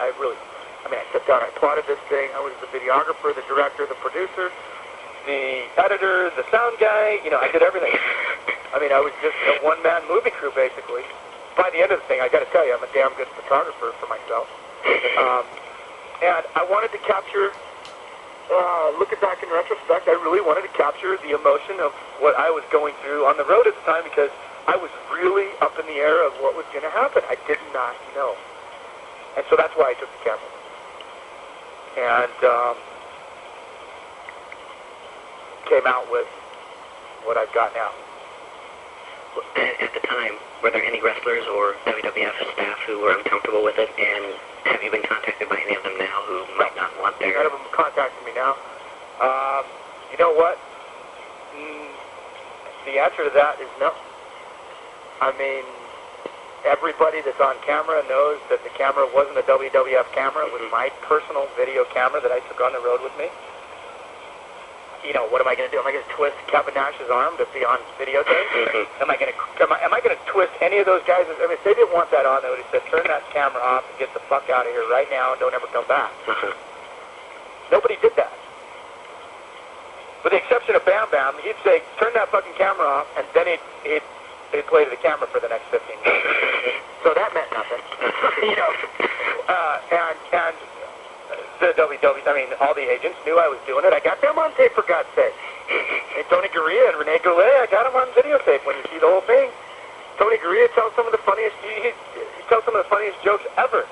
sat down, I plotted this thing. I was the videographer, the director, the producer, the editor, the sound guy. You know, I did everything. I mean, I was just a one-man movie crew, basically. By the end of the thing, I got to tell you, I'm a damn good photographer for myself. And I wanted to capture, looking back in retrospect, I really wanted to capture the emotion of what I was going through on the road at the time, because I was really up in the air of what was going to happen. I did not know. And so that's why I took the camera. And came out with what I've got now. At the time, were there any wrestlers or WWF staff who were uncomfortable with it, and have you been contacted by any of them now who might not want their... None of them contacting me now. You know what? The answer to that is no. I mean, everybody that's on camera knows that the camera wasn't a WWF camera. It was my personal video camera that I took on the road with me. You know, what am I going to do? Am I going to twist Kevin Nash's arm to be on videotape? Am I going to twist any of those guys? I mean, if they didn't want that on, they would have said, turn that camera off and get the fuck out of here right now and don't ever come back. Nobody did that. With the exception of Bam Bam, he'd say, turn that fucking camera off, and then he'd play to the camera for the next 15 minutes. So that meant nothing. You know, and the WW, I mean, all the agents knew I was doing it. I got them on tape, for God's sake. And Tony Gurria and Rene Goulet, I got them on videotape. When you see the whole thing, Tony Gurria tells some of the funniest, he tells some of the funniest jokes ever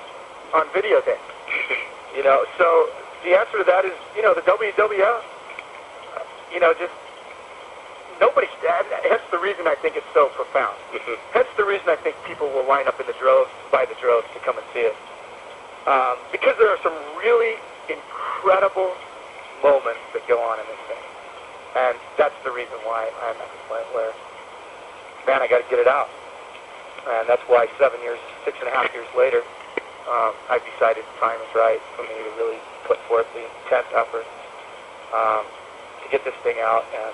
on videotape. You know, so the answer to that is, you know, the WWF, you know, just nobody, hence the reason I think it's so profound. Hence the reason I think people will line up in the droves, by the droves, to come and see it. Because there are some really incredible moments that go on in this thing. And that's the reason why I'm at the point where, man, I got to get it out. And that's why 6.5 years later, I've decided the time is right for me to really put forth the intense effort to get this thing out and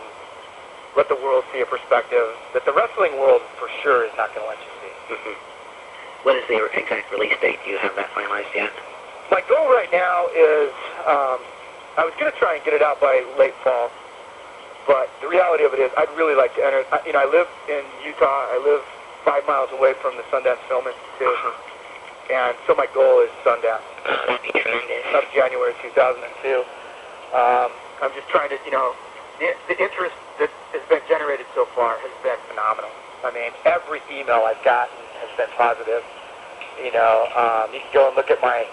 let the world see a perspective that the wrestling world for sure is not going to let you see. What is the exact release date? Do you have that finalized yet? My goal right now is, I was going to try and get it out by late fall, but the reality of it is I'd really like to enter, you know, I live in Utah, I live 5 miles away from the Sundance Film Institute, and so my goal is Sundance of January 2002. I'm just trying to, you know, the interest that has been generated so far has been phenomenal. I mean, every email I've gotten has been positive. You know, you can go and look at my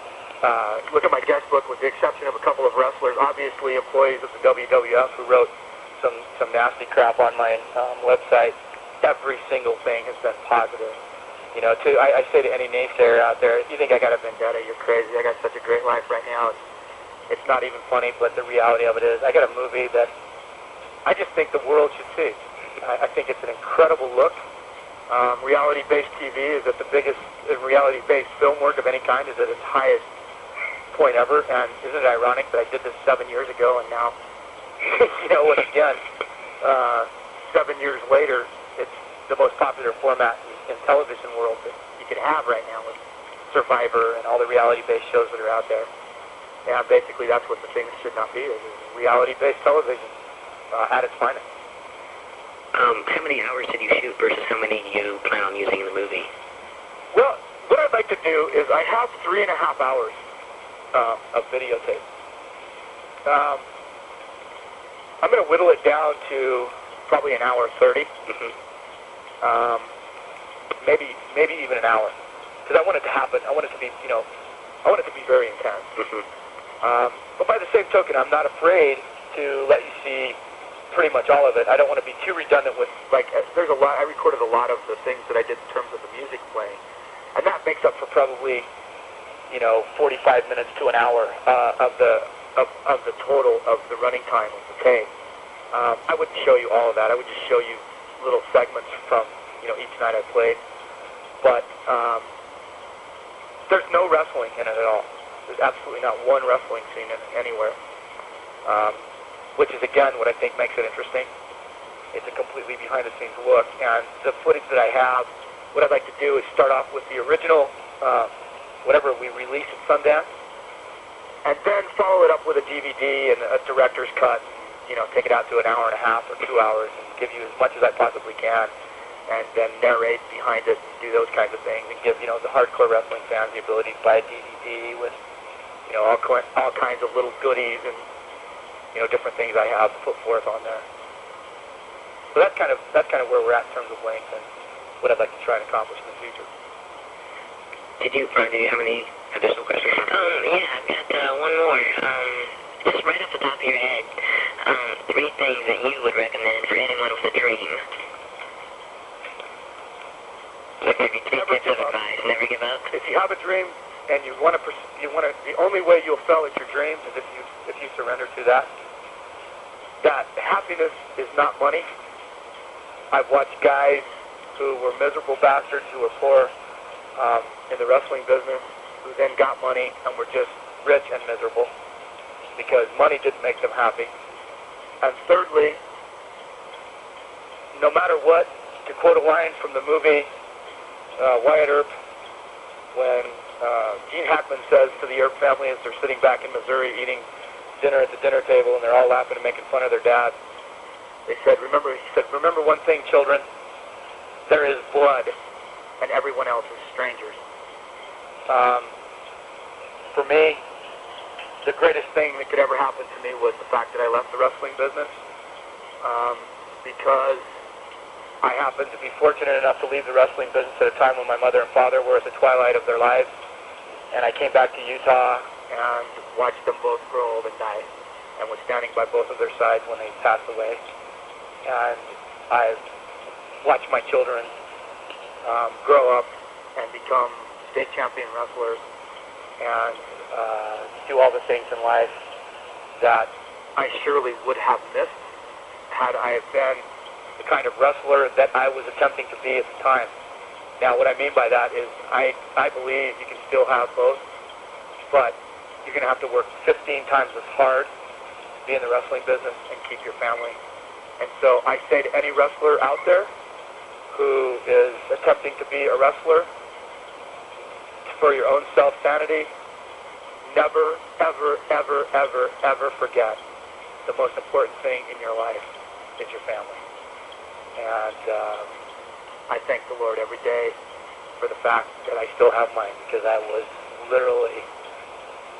guest book, with the exception of a couple of wrestlers, obviously employees of the WWF who wrote some nasty crap on my website. Every single thing has been positive. You know, I say to any naysayer out there, you think I got a vendetta, you're crazy. I got such a great life right now. It's not even funny, but the reality of it is I got a movie that I just think the world should see. I think it's an incredible look. Reality-based TV is at the biggest, reality-based film work of any kind is at its highest point ever. And isn't it ironic that I did this 7 years ago, and now, you know what, again, 7 years later, it's the most popular format in television world that you could have right now with Survivor and all the reality-based shows that are out there. And basically that's what the thing should not be, is reality-based television at its finest. How many hours did you shoot versus how many you plan on using in the movie? Well, what I'd like to do is I have 3.5 hours of videotape. I'm going to whittle it down to probably an hour 30. Maybe even an hour. Because I want it to happen. I want it to be, you know, I want it to be very intense. But by the same token, I'm not afraid to let you see pretty much all of it. I don't want to be too redundant with, like, there's a lot, I recorded a lot of the things that I did in terms of the music playing, and that makes up for probably, you know, 45 minutes to an hour of the total of the running time of the tape. I wouldn't show you all of that. I would just show you little segments from, you know, each night I played. But there's no wrestling in it at all. There's absolutely not one wrestling scene in it anywhere. Which is, again, what I think makes it interesting. It's a completely behind-the-scenes look. And the footage that I have, what I'd like to do is start off with the original, whatever we released at Sundance, and then follow it up with a DVD and a director's cut, take it out to an hour and a half or 2 hours and give you as much as I possibly can, and then narrate behind it and do those kinds of things and give, the hardcore wrestling fans the ability to buy a DVD with, all kinds of little goodies and, different things I have to put forth on there. So that's kind of where we're at in terms of length and what I'd like to try and accomplish in the future. Brian, do you have any additional questions? Yeah, I've got one more. Just right off the top of your head, 3 things that you would recommend for anyone with a dream. Like maybe 3 tips of advice. Never give up. If you have a dream and you want to, the only way you'll fail at your dream is if you surrender to that. That happiness is not money. I've watched guys who were miserable bastards who were poor in the wrestling business who then got money and were just rich and miserable because money didn't make them happy. And thirdly, no matter what, to quote a line from the movie Wyatt Earp, when Gene Hackman says to the Earp family as they're sitting back in Missouri eating dinner at the dinner table and they're all laughing and making fun of their dad, he said, remember one thing, children, there is blood and everyone else is strangers. For me, the greatest thing that could ever happen to me was the fact that I left the wrestling business because I happened to be fortunate enough to leave the wrestling business at a time when my mother and father were at the twilight of their lives, and I came back to Utah and watched them both grow old and die, and was standing by both of their sides when they passed away. And I've watched my children grow up and become state champion wrestlers and do all the things in life that I surely would have missed had I have been the kind of wrestler that I was attempting to be at the time. Now, what I mean by that is I believe you can still have both, but you're going to have to work 15 times as hard to be in the wrestling business and keep your family. And so I say to any wrestler out there who is attempting to be a wrestler, for your own self-sanity, never, ever, ever, ever, ever forget the most important thing in your life is your family. And I thank the Lord every day for the fact that I still have mine, because I was literally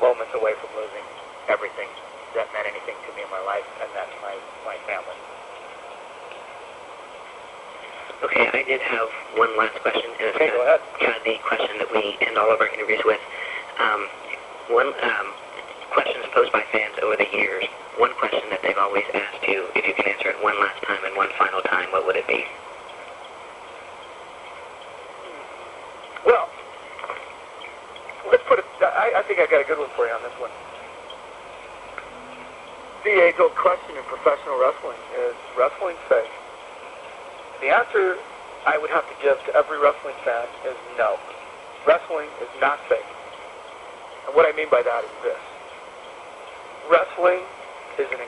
moments away from losing everything that meant anything to me in my life, and that's my family. Okay, I did have one last question. And it's okay, go ahead. Kind of the question that we end all of our interviews with. One questions posed by fans over the years. One question that they've always asked you, if you can answer it one last time and one final time, what would it be? Well, let's put it, I think I got a good one for you on this one. The age-old question in professional wrestling is wrestling fake? The answer I would have to give to every wrestling fan is no. Wrestling is not fake. And what I mean by that is this. Wrestling is an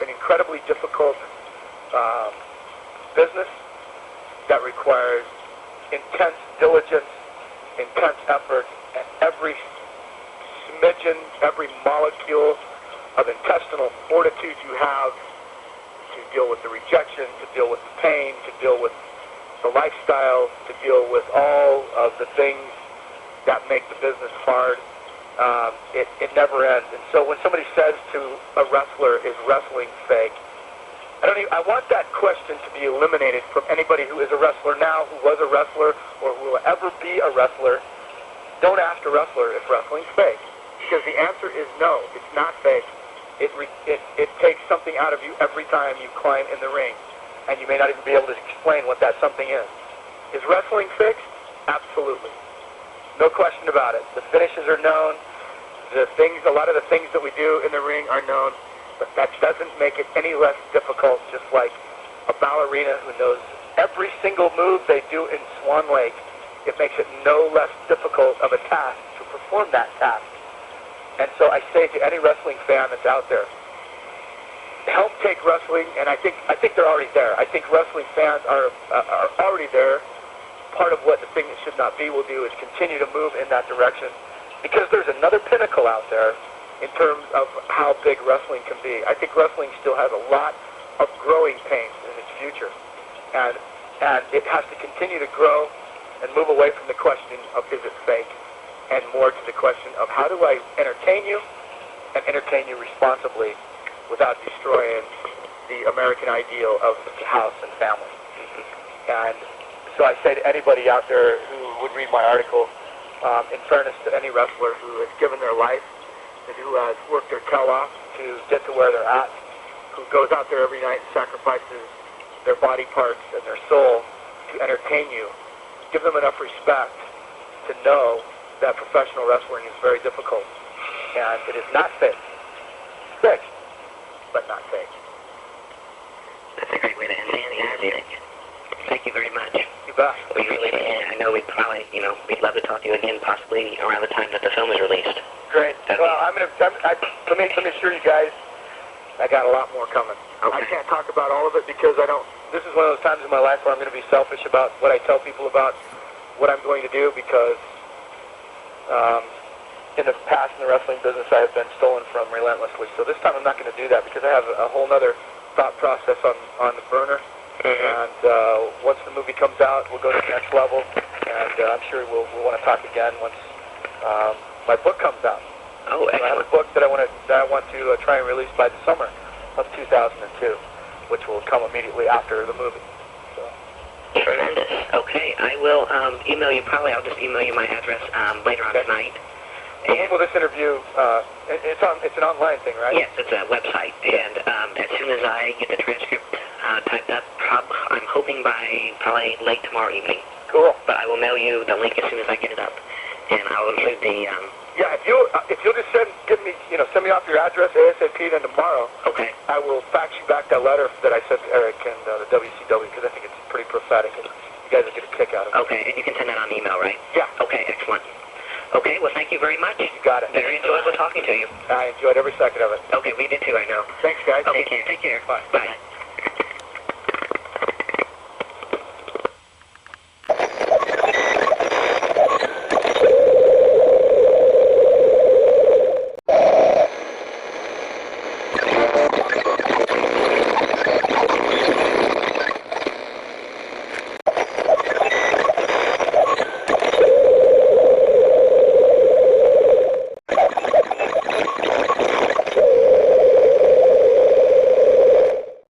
incredibly difficult business that requires intense diligence, intense effort, and every smidgen, every molecule of intestinal fortitude you have to deal with the rejection, to deal with the pain, to deal with the lifestyle, to deal with all of the things that make the business hard. It never ends. And so when somebody says to a wrestler, is wrestling fake? I want that question to be eliminated from anybody who is a wrestler now, who was a wrestler, or who will ever be a wrestler. Don't ask a wrestler if wrestling's fake, because the answer is no, it's not fake. It takes something out of you every time you climb in the ring, and you may not even be able to explain what that something is. Is wrestling fixed? Absolutely. No question about it. The finishes are known. A lot of the things that we do in the ring are known, but that doesn't make it any less difficult, just like a ballerina who knows every single move they do in Swan Lake. It makes it no less difficult of a task to perform that task. And so I say to any wrestling fan that's out there, help take wrestling, and I think they're already there. I think wrestling fans are already there. Part of what the Thing That Should Not Be will do is continue to move in that direction, because there's another pinnacle out there in terms of how big wrestling can be. I think wrestling still has a lot of growing pains in its future, and it has to continue to grow and move away from the question of is it fake, and more to the question of how do I entertain you and entertain you responsibly without destroying the American ideal of house and family. And so I say to anybody out there who would read my article, in fairness to any wrestler who has given their life and who has worked their tail off to get to where they're at, who goes out there every night and sacrifices their body parts and their soul to entertain you, give them enough respect to know that professional wrestling is very difficult, and it is not fake. Fixed, but not fake. That's a great way to end it, I think. Thank you very much. You bet. We really, I know we'd probably, we'd love to talk to you again, possibly around the time that the film is released. Great. Well, let me assure you guys, I got a lot more coming. Okay. I can't talk about all of it because this is one of those times in my life where I'm going to be selfish about what I tell people about what I'm going to do, because in the past in the wrestling business I have been stolen from relentlessly. So this time I'm not going to do that, because I have a whole other thought process on the burner. And once the movie comes out, we'll go to the next level, and I'm sure we'll want to talk again once my book comes out. Oh, excellent. So I have a book that I want to try and release by the summer of 2002, which will come immediately after the movie. So. Tremendous. Okay, I will email you. Probably I'll just email you my address later on tonight. The name of this interview, it's an online thing, right? Yes, it's a website, and as soon as I get the transcript typed up, I'm hoping by probably late tomorrow evening. Cool. But I will mail you the link as soon as I get it up, and I'll include the. Yeah, if you'll just send me off your address ASAP, then tomorrow. Okay. I will fax you back that letter that I sent to Eric and the WCW, because I think it's pretty prophetic, and you guys will get a kick out of it. Okay, and you can send that on email, right? Yeah. Okay, excellent. Okay, well, thank you very much. You got it. Very enjoyable talking to you. I enjoyed every second of it. Okay, we did too, I know. Thanks, guys. Okay, take care. Bye. Bye.